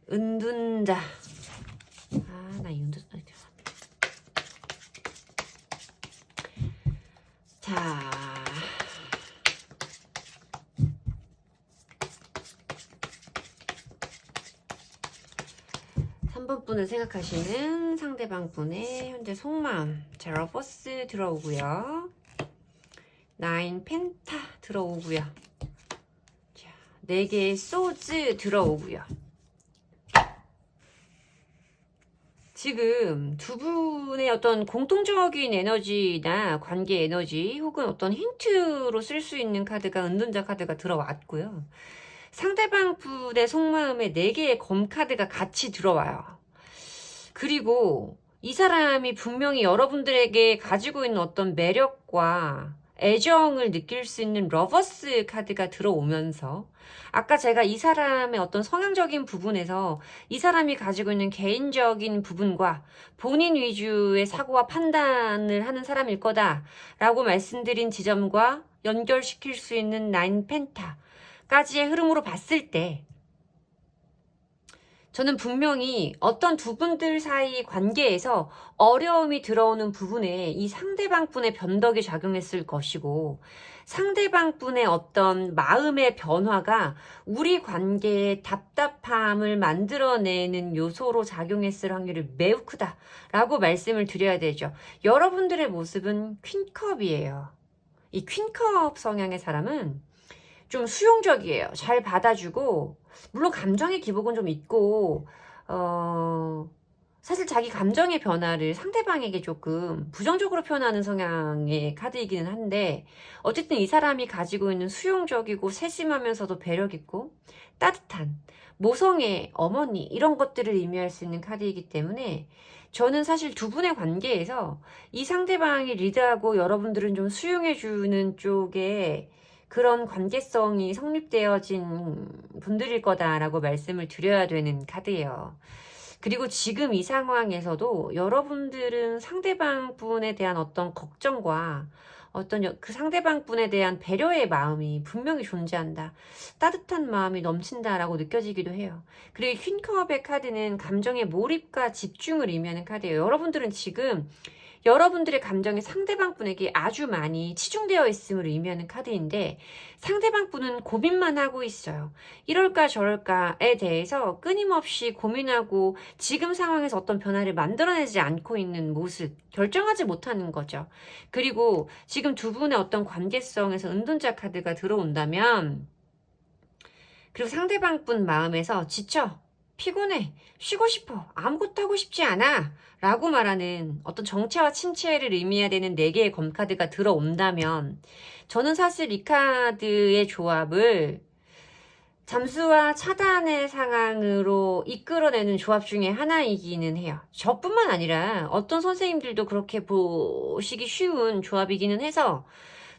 은둔자 나 이 은둔자 자 3번 분을 생각하시는 상대방 분의 현재 속마음 자 러버스 들어오고요 9 펜타 들어오고요 자 4개의 소즈 들어오고요 지금 두 분의 어떤 공통적인 에너지나 관계 에너지 혹은 어떤 힌트로 쓸 수 있는 카드가 은둔자 카드가 들어왔고요 상대방 분의 속마음에 4개의 검 카드가 같이 들어와요. 그리고 이 사람이 분명히 여러분들에게 가지고 있는 어떤 매력과 애정을 느낄 수 있는 러버스 카드가 들어오면서 아까 제가 이 사람의 어떤 성향적인 부분에서 이 사람이 가지고 있는 개인적인 부분과 본인 위주의 사고와 판단을 하는 사람일 거다라고 말씀드린 지점과 연결시킬 수 있는 9 펜타 까지의 흐름으로 봤을 때 저는 분명히 어떤 두 분들 사이 관계에서 어려움이 들어오는 부분에 이 상대방 분의 변덕이 작용했을 것이고 상대방 분의 어떤 마음의 변화가 우리 관계의 답답함을 만들어내는 요소로 작용했을 확률이 매우 크다라고 말씀을 드려야 되죠. 여러분들의 모습은 퀸컵이에요. 이 퀸컵 성향의 사람은 좀 수용적이에요. 잘 받아주고 물론 감정의 기복은 좀 있고 사실 자기 감정의 변화를 상대방에게 조금 부정적으로 표현하는 성향의 카드이기는 한데, 어쨌든 이 사람이 가지고 있는 수용적이고 세심하면서도 배려깊고 따뜻한 모성의 어머니, 이런 것들을 의미할 수 있는 카드이기 때문에, 저는 사실 두 분의 관계에서 이 상대방이 리드하고 여러분들은 좀 수용해주는 쪽에 그런 관계성이 성립되어진 분들일 거다라고 말씀을 드려야 되는 카드예요. 그리고 지금 이 상황에서도 여러분들은 상대방 분에 대한 어떤 걱정과 어떤 그 상대방 분에 대한 배려의 마음이 분명히 존재한다. 따뜻한 마음이 넘친다라고 느껴지기도 해요. 그리고 퀸컵의 카드는 감정의 몰입과 집중을 의미하는 카드예요. 여러분들은 지금 여러분들의 감정이 상대방 분에게 아주 많이 치중되어 있음을 의미하는 카드인데, 상대방 분은 고민만 하고 있어요. 이럴까 저럴까에 대해서 끊임없이 고민하고 지금 상황에서 어떤 변화를 만들어내지 않고 있는 모습, 결정하지 못하는 거죠. 그리고 지금 두 분의 어떤 관계성에서 은둔자 카드가 들어온다면, 그리고 상대방 분 마음에서 지쳐, 피곤해, 쉬고 싶어, 아무것도 하고 싶지 않아 라고 말하는 어떤 정체와 침체를 의미해야 되는 4개의 검카드가 들어온다면, 저는 사실 이 카드의 조합을 잠수와 차단의 상황으로 이끌어내는 조합 중에 하나이기는 해요. 저뿐만 아니라 어떤 선생님들도 그렇게 보시기 쉬운 조합이기는 해서,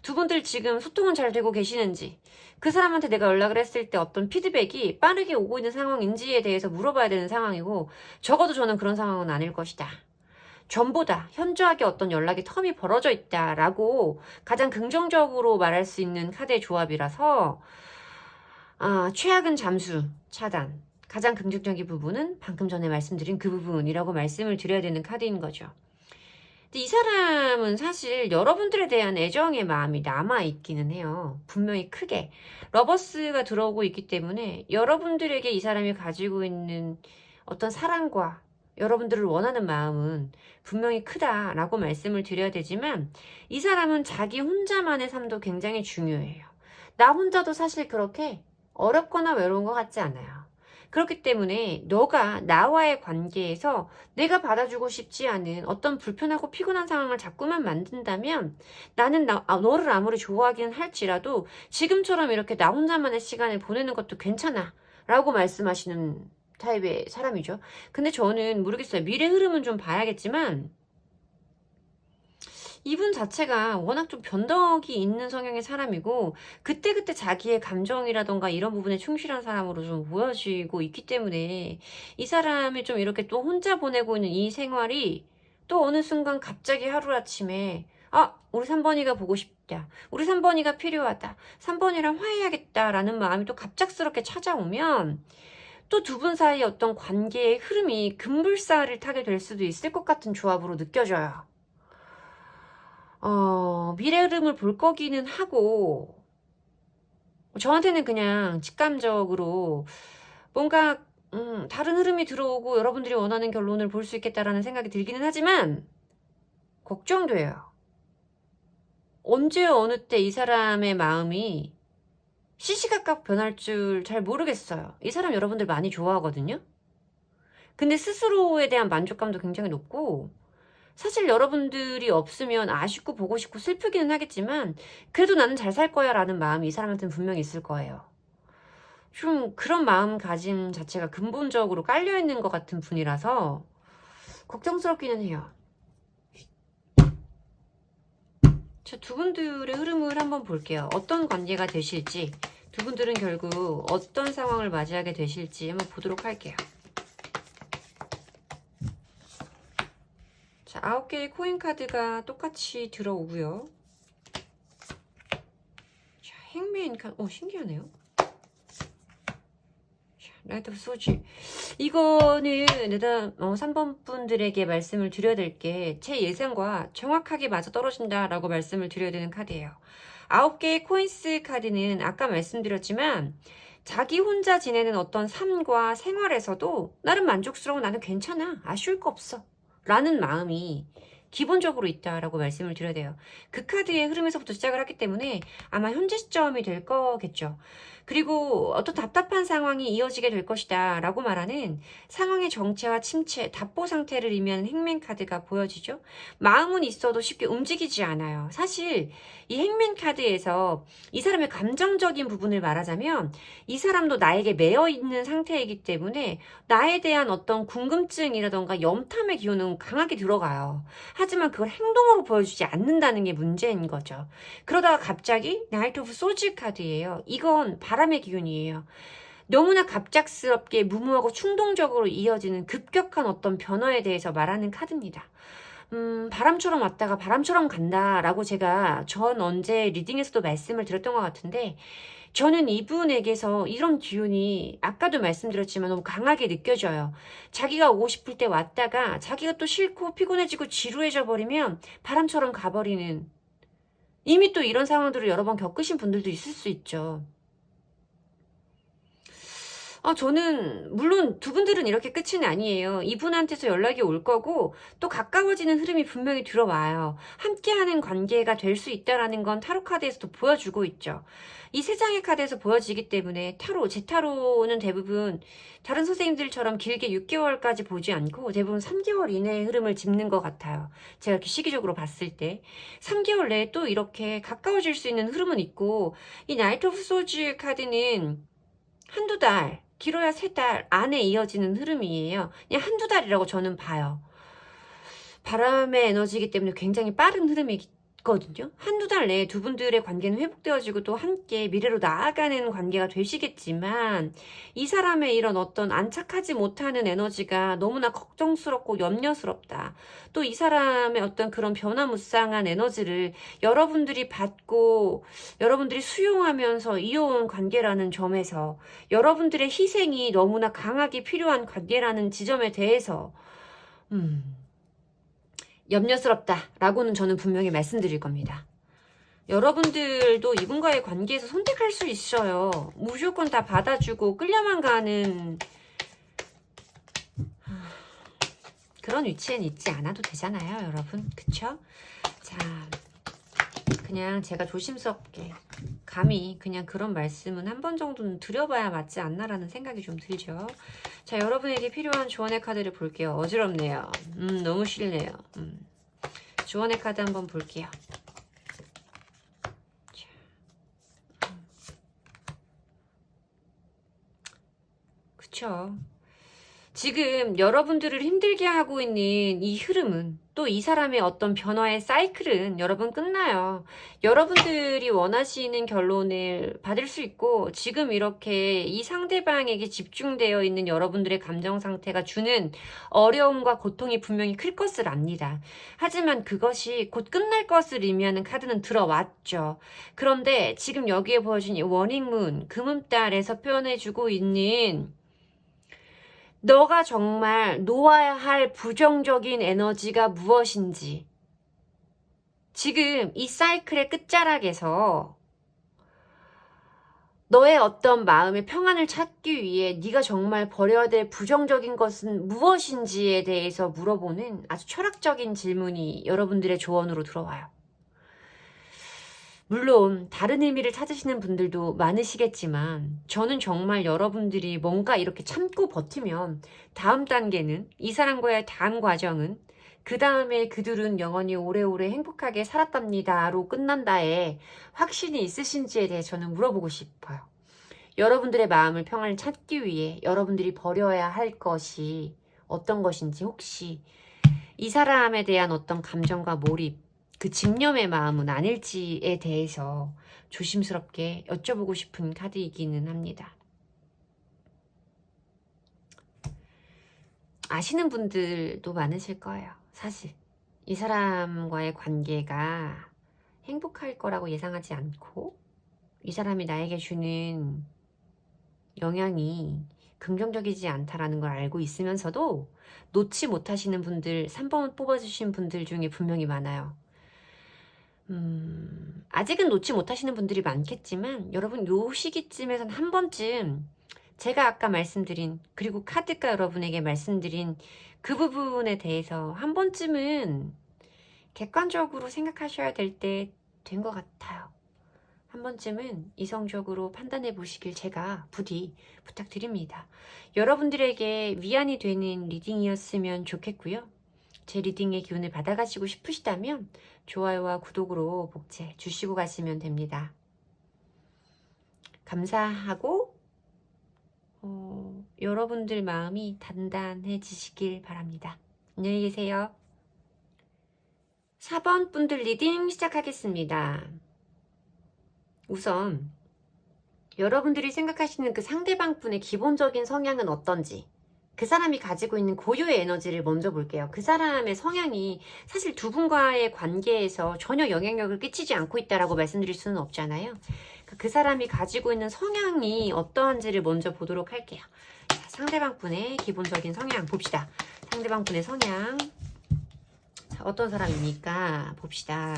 두 분들 지금 소통은 잘 되고 계시는지, 그 사람한테 내가 연락을 했을 때 어떤 피드백이 빠르게 오고 있는 상황인지에 대해서 물어봐야 되는 상황이고, 적어도 저는 그런 상황은 아닐 것이다. 전보다 현저하게 어떤 연락의 텀이 벌어져 있다라고 가장 긍정적으로 말할 수 있는 카드의 조합이라서, 최악은 잠수, 차단. 가장 긍정적인 부분은 방금 전에 말씀드린 그 부분이라고 말씀을 드려야 되는 카드인 거죠. 이 사람은 사실 여러분들에 대한 애정의 마음이 남아있기는 해요. 분명히 크게. 러버스가 들어오고 있기 때문에 여러분들에게 이 사람이 가지고 있는 어떤 사랑과 여러분들을 원하는 마음은 분명히 크다라고 말씀을 드려야 되지만, 이 사람은 자기 혼자만의 삶도 굉장히 중요해요. 나 혼자도 사실 그렇게 어렵거나 외로운 것 같지 않아요. 그렇기 때문에 너가 나와의 관계에서 내가 받아주고 싶지 않은 어떤 불편하고 피곤한 상황을 자꾸만 만든다면, 나는 너를 아무리 좋아하긴 할지라도 지금처럼 이렇게 나 혼자만의 시간을 보내는 것도 괜찮아 라고 말씀하시는 타입의 사람이죠. 근데 저는 모르겠어요. 미래 흐름은 좀 봐야겠지만, 이분 자체가 워낙 좀 변덕이 있는 성향의 사람이고, 그때그때 자기의 감정이라던가 이런 부분에 충실한 사람으로 좀 보여지고 있기 때문에, 이 사람이 좀 이렇게 또 혼자 보내고 있는 이 생활이 또 어느 순간 갑자기 하루아침에, 우리 3번이가 보고 싶다, 우리 3번이가 필요하다, 3번이랑 화해하겠다라는 마음이 또 갑작스럽게 찾아오면, 또 두 분 사이의 어떤 관계의 흐름이 급물살을 타게 될 수도 있을 것 같은 조합으로 느껴져요. 미래 흐름을 볼 거기는 하고, 저한테는 그냥 직감적으로 뭔가 다른 흐름이 들어오고 여러분들이 원하는 결론을 볼 수 있겠다라는 생각이 들기는 하지만, 걱정돼요. 언제 어느 때 이 사람의 마음이 시시각각 변할 줄 잘 모르겠어요. 이 사람 여러분들 많이 좋아하거든요. 근데 스스로에 대한 만족감도 굉장히 높고, 사실 여러분들이 없으면 아쉽고 보고 싶고 슬프기는 하겠지만, 그래도 나는 잘 살 거야 라는 마음이 이 사람한테는 분명히 있을 거예요. 좀 그런 마음가짐 자체가 근본적으로 깔려있는 것 같은 분이라서 걱정스럽기는 해요. 자, 두 분들의 흐름을 한번 볼게요. 어떤 관계가 되실지, 두 분들은 결국 어떤 상황을 맞이하게 되실지 한번 보도록 할게요. 자, 9개의 코인 카드가 똑같이 들어오고요. 자, 행메인 카드, 신기하네요. 자, 라이트 오브 소지. 이거는 일단 3번 분들에게 말씀을 드려야 될 게, 제 예상과 정확하게 맞아떨어진다라고 말씀을 드려야 되는 카드예요. 9개의 코인스 카드는 아까 말씀드렸지만, 자기 혼자 지내는 어떤 삶과 생활에서도 나름 만족스러워, 나는 괜찮아, 아쉬울 거 없어 라는 마음이 기본적으로 있다라고 말씀을 드려야 돼요. 그 카드의 흐름에서부터 시작을 했기 때문에 아마 현재 시점이 될 거겠죠. 그리고 어떤 답답한 상황이 이어지게 될 것이다 라고 말하는 상황의 정체와 침체, 답보 상태를 의미하는 행맨 카드가 보여지죠. 마음은 있어도 쉽게 움직이지 않아요. 사실 이 행맨 카드에서 이 사람의 감정적인 부분을 말하자면 이 사람도 나에게 매여 있는 상태이기 때문에 나에 대한 어떤 궁금증이라던가 염탐의 기운은 강하게 들어가요. 하지만 그걸 행동으로 보여주지 않는다는 게 문제인 거죠. 그러다가 갑자기 나이트 오브 소즈 카드예요. 이건 바람의 기운이에요. 너무나 갑작스럽게 무모하고 충동적으로 이어지는 급격한 어떤 변화에 대해서 말하는 카드입니다. 바람처럼 왔다가 바람처럼 간다라고 제가 전 언제 리딩에서도 말씀을 드렸던 것 같은데 저는 이분에게서 이런 기운이 아까도 말씀드렸지만 너무 강하게 느껴져요. 자기가 오고 싶을 때 왔다가 자기가 또 싫고 피곤해지고 지루해져 버리면 바람처럼 가버리는, 이미 또 이런 상황들을 여러 번 겪으신 분들도 있을 수 있죠. 저는 물론 두 분들은 이렇게 끝은 아니에요. 이분한테서 연락이 올 거고 또 가까워지는 흐름이 분명히 들어와요. 함께하는 관계가 될 수 있다라는 건 타로 카드에서도 보여주고 있죠. 이 세 장의 카드에서 보여지기 때문에 제 타로는 대부분 다른 선생님들처럼 길게 6개월까지 보지 않고 대부분 3개월 이내의 흐름을 짚는 것 같아요. 제가 이렇게 시기적으로 봤을 때 3개월 내에 또 이렇게 가까워질 수 있는 흐름은 있고, 이 나이트 오브 소즈 카드는 한두 달, 길어야 3달 안에 이어지는 흐름이에요. 그냥 한두 달이라고 저는 봐요. 바람의 에너지이기 때문에 굉장히 빠른 흐름이거든요. 한두 달 내에 두 분들의 관계는 회복되어지고 또 함께 미래로 나아가는 관계가 되시겠지만 이 사람의 이런 어떤 안착하지 못하는 에너지가 너무나 걱정스럽고 염려스럽다. 또 이 사람의 어떤 그런 변화무쌍한 에너지를 여러분들이 받고 여러분들이 수용하면서 이어온 관계라는 점에서 여러분들의 희생이 너무나 강하게 필요한 관계라는 지점에 대해서 염려스럽다라고는 저는 분명히 말씀드릴 겁니다. 여러분들도 이분과의 관계에서 선택할 수 있어요. 무조건 다 받아주고 끌려만 가는 그런 위치엔 있지 않아도 되잖아요, 여러분. 그쵸? 자, 그냥 제가 조심스럽게 감히 그냥 그런 말씀은 한 번 정도는 드려봐야 맞지 않나라는 생각이 좀 들죠. 자, 여러분에게 필요한 조언의 카드를 볼게요. 어지럽네요. 너무 싫네요. 조언의 카드 한번 볼게요. 그쵸. 지금 여러분들을 힘들게 하고 있는 이 흐름은, 또 이 사람의 어떤 변화의 사이클은 여러분 끝나요. 여러분들이 원하시는 결론을 받을 수 있고, 지금 이렇게 이 상대방에게 집중되어 있는 여러분들의 감정 상태가 주는 어려움과 고통이 분명히 클 것을 압니다. 하지만 그것이 곧 끝날 것을 의미하는 카드는 들어왔죠. 그런데 지금 여기에 보여준 이 워닝문, 금음달에서 표현해주고 있는 너가 정말 놓아야 할 부정적인 에너지가 무엇인지, 지금 이 사이클의 끝자락에서 너의 어떤 마음의 평안을 찾기 위해 네가 정말 버려야 될 부정적인 것은 무엇인지에 대해서 물어보는 아주 철학적인 질문이 여러분들의 조언으로 들어와요. 물론 다른 의미를 찾으시는 분들도 많으시겠지만 저는 정말 여러분들이 뭔가 이렇게 참고 버티면 다음 단계는, 이 사람과의 다음 과정은 그 다음에 그들은 영원히 오래오래 행복하게 살았답니다로 끝난다에 확신이 있으신지에 대해 저는 물어보고 싶어요. 여러분들의 마음을 평안을 찾기 위해 여러분들이 버려야 할 것이 어떤 것인지, 혹시 이 사람에 대한 어떤 감정과 몰입, 그 집념의 마음은 아닐지에 대해서 조심스럽게 여쭤보고 싶은 카드이기는 합니다. 아시는 분들도 많으실 거예요. 사실 이 사람과의 관계가 행복할 거라고 예상하지 않고 이 사람이 나에게 주는 영향이 긍정적이지 않다라는 걸 알고 있으면서도 놓지 못하시는 분들, 3번 뽑아주신 분들 중에 분명히 많아요. 아직은 놓지 못하시는 분들이 많겠지만 여러분 요 시기쯤에선 한 번쯤 제가 아까 말씀드린, 그리고 카드가 여러분에게 말씀드린 그 부분에 대해서 한 번쯤은 객관적으로 생각하셔야 될 때 된 것 같아요. 한 번쯤은 이성적으로 판단해 보시길 제가 부디 부탁드립니다. 여러분들에게 위안이 되는 리딩이었으면 좋겠고요. 제 리딩의 기운을 받아가시고 싶으시다면 좋아요와 구독으로 복제 주시고 가시면 됩니다. 감사하고 여러분들 마음이 단단해지시길 바랍니다. 안녕히 계세요. 4번 분들 리딩 시작하겠습니다. 우선 여러분들이 생각하시는 그 상대방 분의 기본적인 성향은 어떤지, 그 사람이 가지고 있는 고유의 에너지를 먼저 볼게요. 그 사람의 성향이 사실 두 분과의 관계에서 전혀 영향력을 끼치지 않고 있다라고 말씀드릴 수는 없잖아요. 그 사람이 가지고 있는 성향이 어떠한지를 먼저 보도록 할게요. 자, 상대방 분의 기본적인 성향 봅시다. 상대방 분의 성향, 자, 어떤 사람입니까? 봅시다.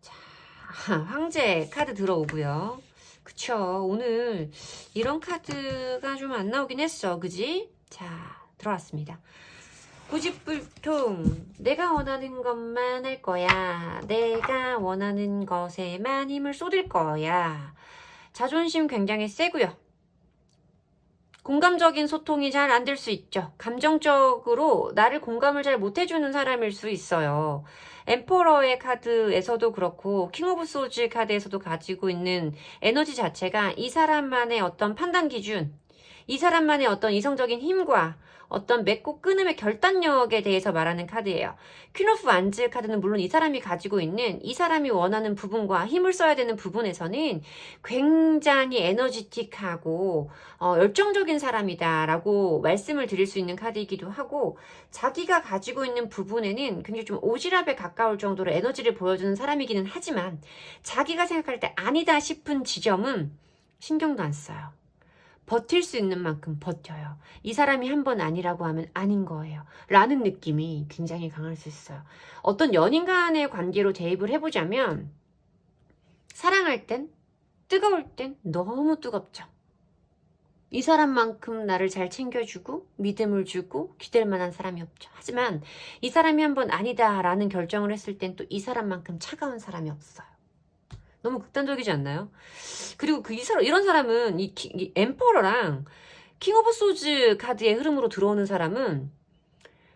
자, 황제 카드 들어오고요. 그쵸, 오늘 이런 카드가 좀 안 나오긴 했어, 그지? 자, 들어왔습니다. 고집불통, 내가 원하는 것만 할 거야. 내가 원하는 것에만 힘을 쏟을 거야. 자존심 굉장히 세고요. 공감적인 소통이 잘 안 될 수 있죠. 감정적으로 나를 공감을 잘 못해주는 사람일 수 있어요. 엠퍼러의 카드에서도 그렇고 킹 오브 소즈 카드에서도 가지고 있는 에너지 자체가 이 사람만의 어떤 판단 기준, 이 사람만의 어떤 이성적인 힘과 어떤 맺고 끊음의 결단력에 대해서 말하는 카드예요. 퀸 오브 완즈 카드는 물론 이 사람이 가지고 있는 이 사람이 원하는 부분과 힘을 써야 되는 부분에서는 굉장히 에너지틱하고 열정적인 사람이다라고 말씀을 드릴 수 있는 카드이기도 하고, 자기가 가지고 있는 부분에는 굉장히 좀 오지랖에 가까울 정도로 에너지를 보여주는 사람이기는 하지만 자기가 생각할 때 아니다 싶은 지점은 신경도 안 써요. 버틸 수 있는 만큼 버텨요. 이 사람이 한 번 아니라고 하면 아닌 거예요. 라는 느낌이 굉장히 강할 수 있어요. 어떤 연인 간의 관계로 대입을 해보자면, 사랑할 땐, 뜨거울 땐 너무 뜨겁죠. 이 사람만큼 나를 잘 챙겨주고 믿음을 주고 기댈 만한 사람이 없죠. 하지만 이 사람이 한 번 아니다 라는 결정을 했을 땐 또 이 사람만큼 차가운 사람이 없어요. 너무 극단적이지 않나요? 그리고 이런 사람은 이 엠퍼러랑 킹 오브 소즈 카드의 흐름으로 들어오는 사람은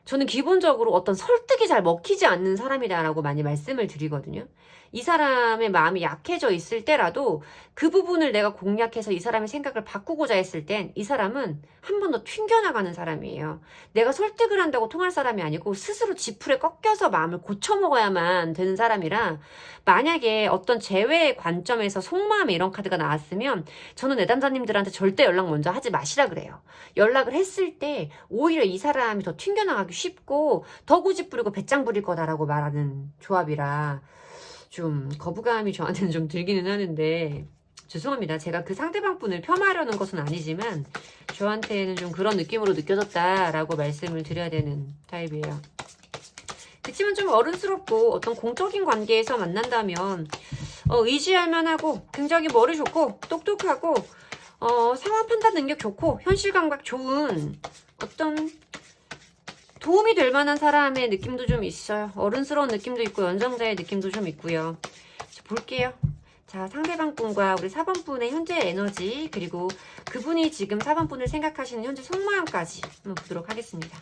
저는 기본적으로 어떤 설득이 잘 먹히지 않는 사람이다라고 많이 말씀을 드리거든요. 이 사람의 마음이 약해져 있을 때라도 그 부분을 내가 공략해서 이 사람의 생각을 바꾸고자 했을 땐 이 사람은 한 번 더 튕겨나가는 사람이에요. 내가 설득을 한다고 통할 사람이 아니고 스스로 지풀에 꺾여서 마음을 고쳐먹어야만 되는 사람이라, 만약에 어떤 제외의 관점에서 속마음에 이런 카드가 나왔으면 저는 내담자님들한테 절대 연락 먼저 하지 마시라 그래요. 연락을 했을 때 오히려 이 사람이 더 튕겨나가기 쉽고 더 고집부리고 배짱 부릴 거다라고 말하는 조합이라 좀 거부감이 저한테는 좀 들기는 하는데, 죄송합니다. 제가 그 상대방 분을 폄하하려는 것은 아니지만 저한테는 좀 그런 느낌으로 느껴졌다라고 말씀을 드려야 되는 타입이에요. 그치만 좀 어른스럽고 어떤 공적인 관계에서 만난다면 의지할 만하고 굉장히 머리 좋고 똑똑하고 상황 판단 능력 좋고 현실 감각 좋은 어떤 도움이 될 만한 사람의 느낌도 좀 있어요. 어른스러운 느낌도 있고 연장자의 느낌도 좀 있고요. 자, 볼게요. 자, 상대방 분과 우리 4번 분의 현재 에너지, 그리고 그분이 지금 4번 분을 생각하시는 현재 속마음까지 한번 보도록 하겠습니다.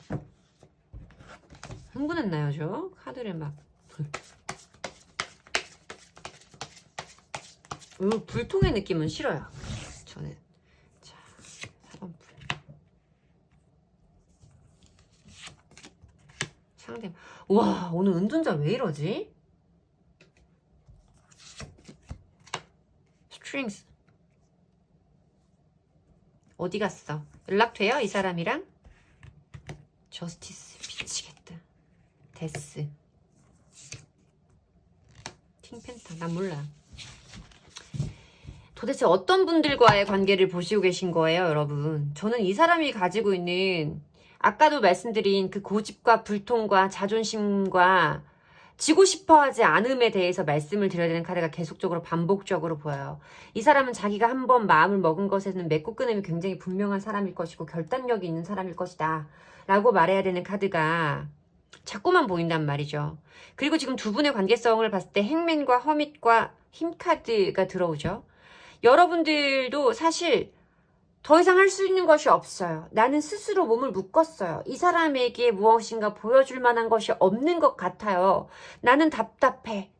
흥분했나요, 저? 카드를 막. 불통의 느낌은 싫어요. 저는. 자, 4번 분. 상대. 와, 오늘 은둔자 왜 이러지? 스트링스. 어디 갔어? 연락돼요? 이 사람이랑? 저스티스. 미치겠다. 데스. 팅펜타. 난 몰라. 도대체 어떤 분들과의 관계를 보시고 계신 거예요, 여러분? 저는 이 사람이 가지고 있는, 아까도 말씀드린 그 고집과 불통과 자존심과 지고 싶어하지 않음에 대해서 말씀을 드려야 되는 카드가 계속적으로 반복적으로 보여요. 이 사람은 자기가 한번 마음을 먹은 것에는 맺고 끊음이 굉장히 분명한 사람일 것이고 결단력이 있는 사람일 것이다 라고 말해야 되는 카드가 자꾸만 보인단 말이죠. 그리고 지금 두 분의 관계성을 봤을 때 행맨과 허밋과 힘카드가 들어오죠. 여러분들도 사실 더 이상 할 수 있는 것이 없어요. 나는 스스로 몸을 묶었어요. 이 사람에게 무엇인가 보여줄 만한 것이 없는 것 같아요. 나는 답답해.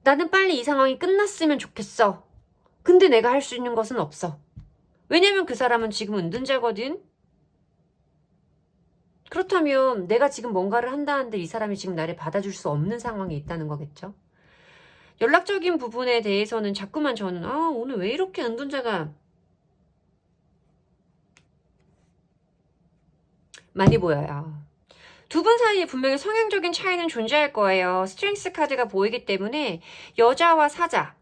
나는 빨리 이 상황이 끝났으면 좋겠어. 근데 내가 할 수 있는 것은 없어. 왜냐면 그 사람은 지금 은둔자거든. 그렇다면 내가 지금 뭔가를 한다는데 이 사람이 지금 나를 받아줄 수 없는 상황에 있다는 거겠죠. 연락적인 부분에 대해서는 자꾸만 저는 오늘 왜 이렇게 은둔자가 많이 보여요. 두 분 사이에 분명히 성향적인 차이는 존재할 거예요. 스트렝스 카드가 보이기 때문에 여자와 사자,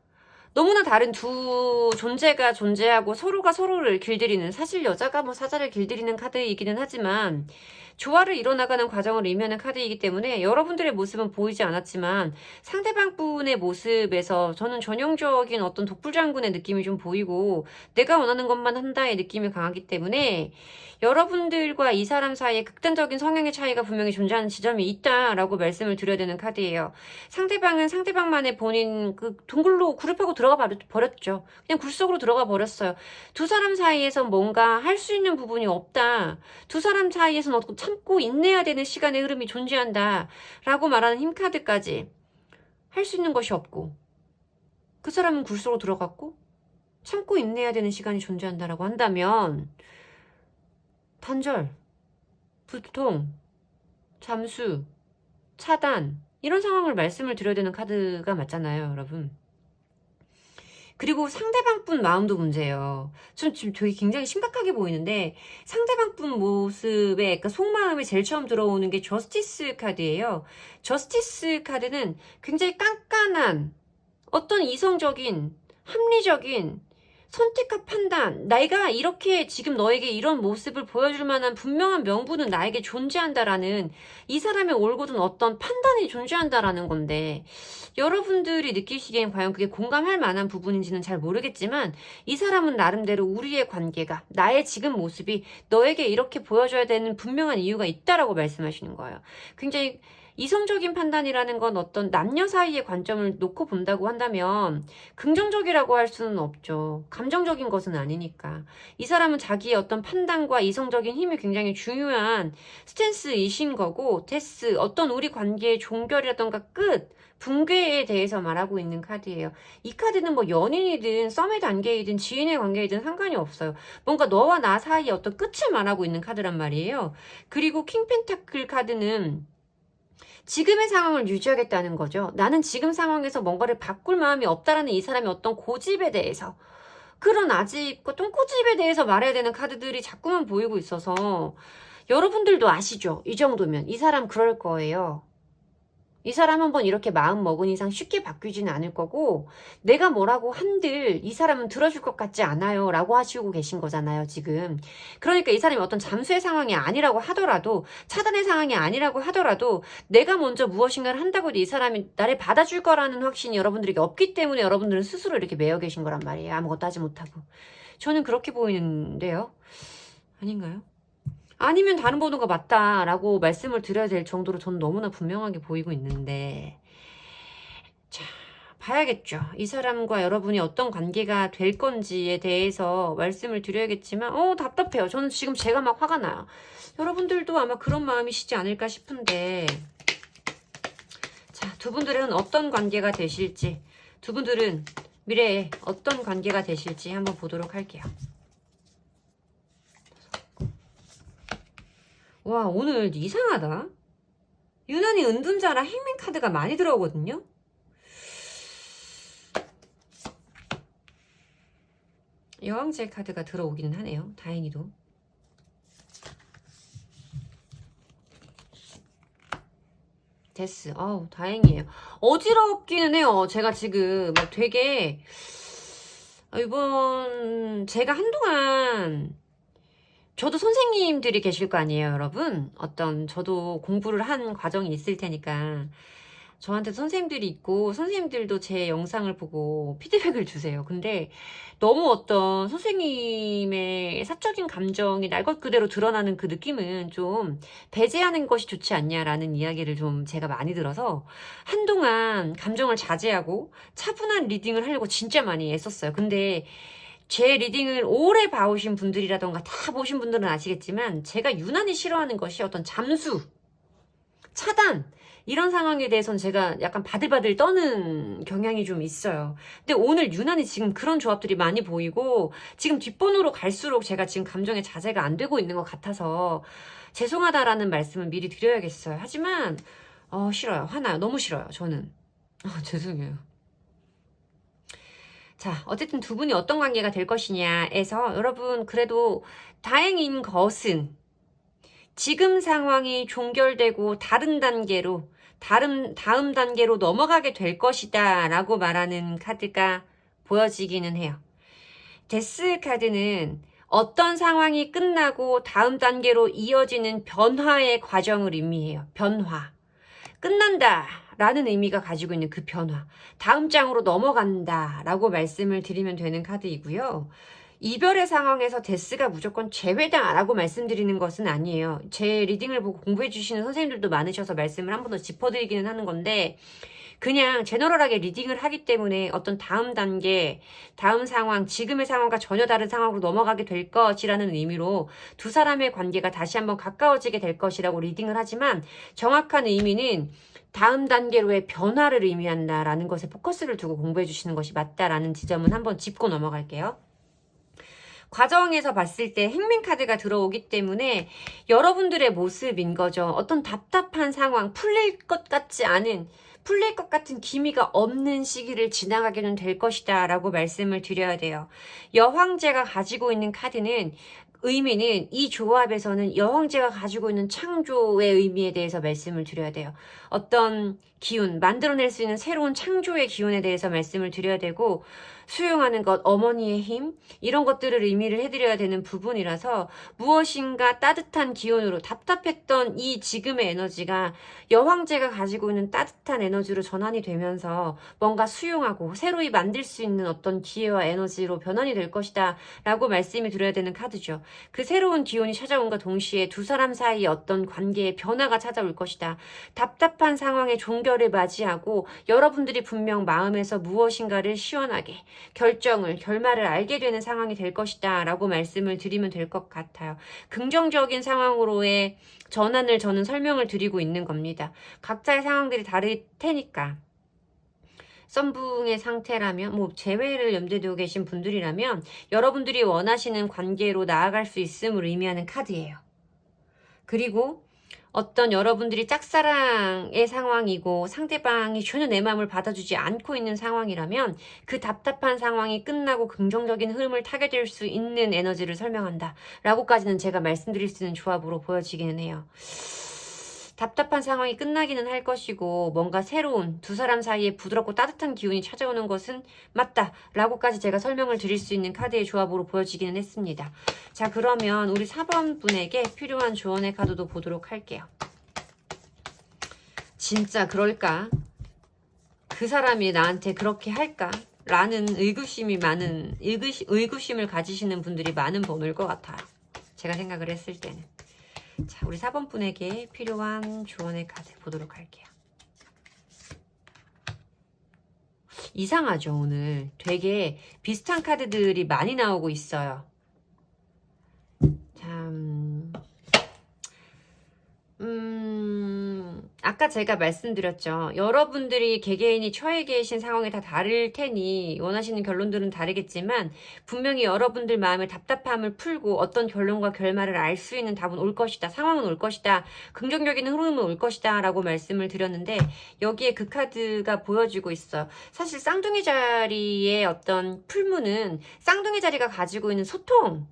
너무나 다른 두 존재가 존재하고 서로가 서로를 길들이는, 사실 여자가 뭐 사자를 길들이는 카드이기는 하지만 조화를 이뤄나가는 과정을 의미하는 카드이기 때문에 여러분들의 모습은 보이지 않았지만 상대방 분의 모습에서 저는 전형적인 어떤 독불장군의 느낌이 좀 보이고 내가 원하는 것만 한다의 느낌이 강하기 때문에 여러분들과 이 사람 사이에 극단적인 성향의 차이가 분명히 존재하는 지점이 있다라고 말씀을 드려야 되는 카드예요. 상대방은 상대방만의 본인 그 동굴로 그룹하고 들어가 버렸죠. 그냥 굴 속으로 들어가 버렸어요. 두 사람 사이에서 뭔가 할 수 있는 부분이 없다. 두 사람 사이에서는 어떻게 참고 인내해야 되는 시간의 흐름이 존재한다. 라고 말하는 힘카드까지 할 수 있는 것이 없고 그 사람은 굴 속으로 들어갔고 참고 인내해야 되는 시간이 존재한다라고 한다면 단절, 두통, 잠수, 차단 이런 상황을 말씀을 드려야 되는 카드가 맞잖아요, 여러분. 그리고 상대방 분 마음도 문제예요. 전 지금 되게 굉장히 심각하게 보이는데 상대방 분 모습에 그러니까 속마음에 제일 처음 들어오는 게 저스티스 카드예요. 저스티스 카드는 굉장히 깐깐한 어떤 이성적인 합리적인 선택과 판단, 내가 이렇게 지금 너에게 이런 모습을 보여줄 만한 분명한 명분은 나에게 존재한다라는 이 사람의 올곧은 어떤 판단이 존재한다라는 건데 여러분들이 느끼시기엔 과연 그게 공감할 만한 부분인지는 잘 모르겠지만 이 사람은 나름대로 우리의 관계가 나의 지금 모습이 너에게 이렇게 보여줘야 되는 분명한 이유가 있다라고 말씀하시는 거예요. 굉장히 이성적인 판단이라는 건 어떤 남녀 사이의 관점을 놓고 본다고 한다면 긍정적이라고 할 수는 없죠. 감정적인 것은 아니니까. 이 사람은 자기의 어떤 판단과 이성적인 힘이 굉장히 중요한 스탠스이신 거고 데스, 어떤 우리 관계의 종결이라던가 끝, 붕괴에 대해서 말하고 있는 카드예요. 이 카드는 뭐 연인이든 썸의 단계이든 지인의 관계이든 상관이 없어요. 뭔가 너와 나 사이의 어떤 끝을 말하고 있는 카드란 말이에요. 그리고 킹 펜타클 카드는 지금의 상황을 유지하겠다는 거죠. 나는 지금 상황에서 뭔가를 바꿀 마음이 없다라는 이 사람의 어떤 고집에 대해서 그런 아직과 똥고집에 대해서 말해야 되는 카드들이 자꾸만 보이고 있어서 여러분들도 아시죠? 이 정도면 이 사람 그럴 거예요. 이 사람 한번 이렇게 마음 먹은 이상 쉽게 바뀌지는 않을 거고 내가 뭐라고 한들 이 사람은 들어줄 것 같지 않아요 라고 하시고 계신 거잖아요 지금. 그러니까 이 사람이 어떤 잠수의 상황이 아니라고 하더라도 차단의 상황이 아니라고 하더라도 내가 먼저 무엇인가를 한다고 해도 이 사람이 나를 받아줄 거라는 확신이 여러분들에게 없기 때문에 여러분들은 스스로 이렇게 매여 계신 거란 말이에요. 아무것도 하지 못하고. 저는 그렇게 보이는데요. 아닌가요? 아니면 다른 번호가 맞다라고 말씀을 드려야 될 정도로 저는 너무나 분명하게 보이고 있는데 자, 봐야겠죠. 이 사람과 여러분이 어떤 관계가 될 건지에 대해서 말씀을 드려야겠지만 답답해요. 저는 지금 제가 막 화가 나요. 여러분들도 아마 그런 마음이시지 않을까 싶은데 자, 두 분들은 어떤 관계가 되실지 두 분들은 미래에 어떤 관계가 되실지 한번 보도록 할게요. 와, 오늘 이상하다. 유난히 은둔자랑 행맨 카드가 많이 들어오거든요. 여왕제 카드가 들어오기는 하네요. 다행히도. 데스. 다행이에요. 어지럽기는 해요. 제가 지금 막 되게 이번 제가 한동안 저도 선생님들이 계실 거 아니에요, 여러분? 저도 공부를 한 과정이 있을 테니까. 저한테 선생님들이 있고 선생님들도 제 영상을 보고 피드백을 주세요. 근데 너무 어떤 선생님의 사적인 감정이 날 것 그대로 드러나는 그 느낌은 좀 배제하는 것이 좋지 않냐라는 이야기를 좀 제가 많이 들어서 한동안 감정을 자제하고 차분한 리딩을 하려고 진짜 많이 애썼어요. 근데 제 리딩을 오래 봐오신 분들이라던가 다 보신 분들은 아시겠지만 제가 유난히 싫어하는 것이 어떤 잠수, 차단 이런 상황에 대해서는 제가 약간 바들바들 떠는 경향이 좀 있어요. 근데 오늘 유난히 지금 그런 조합들이 많이 보이고 지금 뒷번호로 갈수록 제가 지금 감정의 자제가 안 되고 있는 것 같아서 죄송하다라는 말씀을 미리 드려야겠어요. 하지만 싫어요. 화나요. 너무 싫어요. 저는. 죄송해요. 자, 어쨌든 두 분이 어떤 관계가 될 것이냐에서 여러분 그래도 다행인 것은 지금 상황이 종결되고 다른 단계로 다음 단계로 넘어가게 될 것이다 라고 말하는 카드가 보여지기는 해요. 데스 카드는 어떤 상황이 끝나고 다음 단계로 이어지는 변화의 과정을 의미해요. 변화. 끝난다 라는 의미가 가지고 있는 그 변화. 다음 장으로 넘어간다 라고 말씀을 드리면 되는 카드이고요. 이별의 상황에서 데스가 무조건 재회다 라고 말씀드리는 것은 아니에요. 제 리딩을 보고 공부해 주시는 선생님들도 많으셔서 말씀을 한 번 더 짚어드리기는 하는 건데 그냥 제너럴하게 리딩을 하기 때문에 어떤 다음 단계, 다음 상황, 지금의 상황과 전혀 다른 상황으로 넘어가게 될 것이라는 의미로 두 사람의 관계가 다시 한번 가까워지게 될 것이라고 리딩을 하지만 정확한 의미는 다음 단계로의 변화를 의미한다라는 것에 포커스를 두고 공부해 주시는 것이 맞다라는 지점은 한번 짚고 넘어갈게요. 과정에서 봤을 때 행민 카드가 들어오기 때문에 여러분들의 모습인 거죠. 어떤 답답한 상황, 풀릴 것 같은 기미가 없는 시기를 지나가게는 될 것이다 라고 말씀을 드려야 돼요. 여황제가 가지고 있는 카드는 의미는 이 조합에서는 여황제가 가지고 있는 창조의 의미에 대해서 말씀을 드려야 돼요. 어떤 기운, 만들어낼 수 있는 새로운 창조의 기운에 대해서 말씀을 드려야 되고 수용하는 것, 어머니의 힘 이런 것들을 의미를 해드려야 되는 부분이라서 무엇인가 따뜻한 기운으로 답답했던 이 지금의 에너지가 여황제가 가지고 있는 따뜻한 에너지로 전환이 되면서 뭔가 수용하고 새로이 만들 수 있는 어떤 기회와 에너지로 변환이 될 것이다 라고 말씀을 드려야 되는 카드죠. 그 새로운 기운이 찾아온과 동시에 두 사람 사이의 어떤 관계의 변화가 찾아올 것이다. 답답한 상황의 종결을 맞이하고 여러분들이 분명 마음에서 무엇인가를 시원하게 결말을 알게 되는 상황이 될 것이다 라고 말씀을 드리면 될 것 같아요. 긍정적인 상황으로의 전환을 저는 설명을 드리고 있는 겁니다. 각자의 상황들이 다를 테니까. 썸붕의 상태라면 재회를 염두에 두고 계신 분들이라면 여러분들이 원하시는 관계로 나아갈 수 있음을 의미하는 카드예요. 그리고 어떤 여러분들이 짝사랑의 상황이고 상대방이 전혀 내 마음을 받아주지 않고 있는 상황이라면 그 답답한 상황이 끝나고 긍정적인 흐름을 타게 될 수 있는 에너지를 설명한다 라고까지는 제가 말씀드릴 수 있는 조합으로 보여지기는 해요. 답답한 상황이 끝나기는 할 것이고 뭔가 새로운 두 사람 사이에 부드럽고 따뜻한 기운이 찾아오는 것은 맞다 라고까지 제가 설명을 드릴 수 있는 카드의 조합으로 보여지기는 했습니다. 자, 그러면 우리 4번 분에게 필요한 조언의 카드도 보도록 할게요. 진짜 그럴까? 그 사람이 나한테 그렇게 할까? 라는 의구심을 가지시는 분들이 많은 번호일 것 같아요. 제가 생각을 했을 때는. 자, 우리 4번 분에게 필요한 조언의 카드 보도록 할게요. 이상하죠, 오늘. 되게 비슷한 카드들이 많이 나오고 있어요. 참, 아까 제가 말씀드렸죠. 여러분들이 개개인이 처해 계신 상황이 다 다를 테니 원하시는 결론들은 다르겠지만 분명히 여러분들 마음의 답답함을 풀고 어떤 결론과 결말을 알 수 있는 답은 올 것이다. 상황은 올 것이다. 긍정적인 흐름은 올 것이다 라고 말씀을 드렸는데 여기에 그 카드가 보여지고 있어요. 사실 쌍둥이 자리의 어떤 풀무는 쌍둥이 자리가 가지고 있는 소통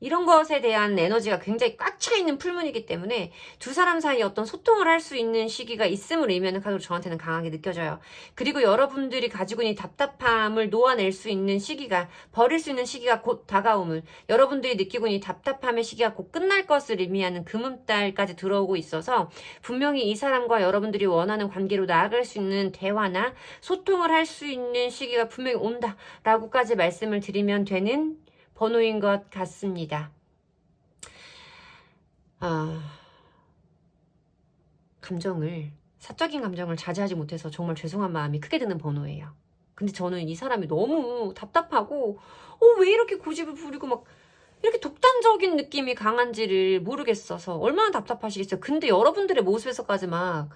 이런 것에 대한 에너지가 굉장히 꽉 차 있는 풀문이기 때문에 두 사람 사이에 어떤 소통을 할 수 있는 시기가 있음을 의미하는 카드로 저한테는 강하게 느껴져요. 그리고 여러분들이 가지고 있는 답답함을 놓아낼 수 있는 시기가, 버릴 수 있는 시기가 곧 다가옴을, 여러분들이 느끼고 있는 답답함의 시기가 곧 끝날 것을 의미하는 금음달까지 들어오고 있어서 분명히 이 사람과 여러분들이 원하는 관계로 나아갈 수 있는 대화나 소통을 할 수 있는 시기가 분명히 온다라고까지 말씀을 드리면 되는 번호인 것 같습니다. 사적인 감정을 자제하지 못해서 정말 죄송한 마음이 크게 드는 번호예요. 근데 저는 이 사람이 너무 답답하고 왜 이렇게 고집을 부리고 막 이렇게 독단적인 느낌이 강한지를 모르겠어서 얼마나 답답하시겠어요. 근데 여러분들의 모습에서까지 막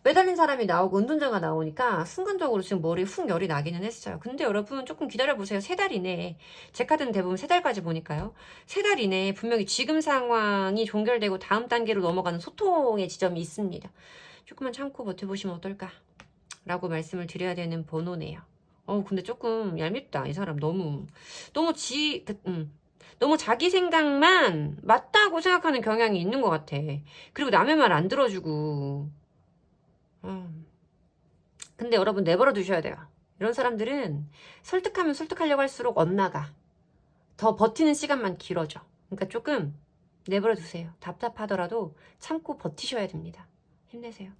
매달린 사람이 나오고 은둔자가 나오니까 순간적으로 지금 머리에 훅 열이 나기는 했어요. 근데 여러분 조금 기다려보세요. 3달 이내에, 제 카드는 대부분 3달까지 보니까요. 3달 이내에 분명히 지금 상황이 종결되고 다음 단계로 넘어가는 소통의 지점이 있습니다. 조금만 참고 버텨보시면 어떨까 라고 말씀을 드려야 되는 번호네요. 근데 조금 얄밉다. 이 사람 너무 자기 생각만 맞다고 생각하는 경향이 있는 것 같아. 그리고 남의 말 안 들어주고. 근데 여러분 내버려 두셔야 돼요. 이런 사람들은 설득하면 설득하려고 할수록 엇나가. 더 버티는 시간만 길어져. 그러니까 조금 내버려 두세요. 답답하더라도 참고 버티셔야 됩니다. 힘내세요.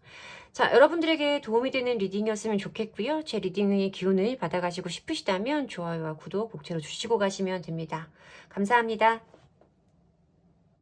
자, 여러분들에게 도움이 되는 리딩이었으면 좋겠고요. 제 리딩의 기운을 받아가시고 싶으시다면 좋아요와 구독, 복제로 주시고 가시면 됩니다. 감사합니다.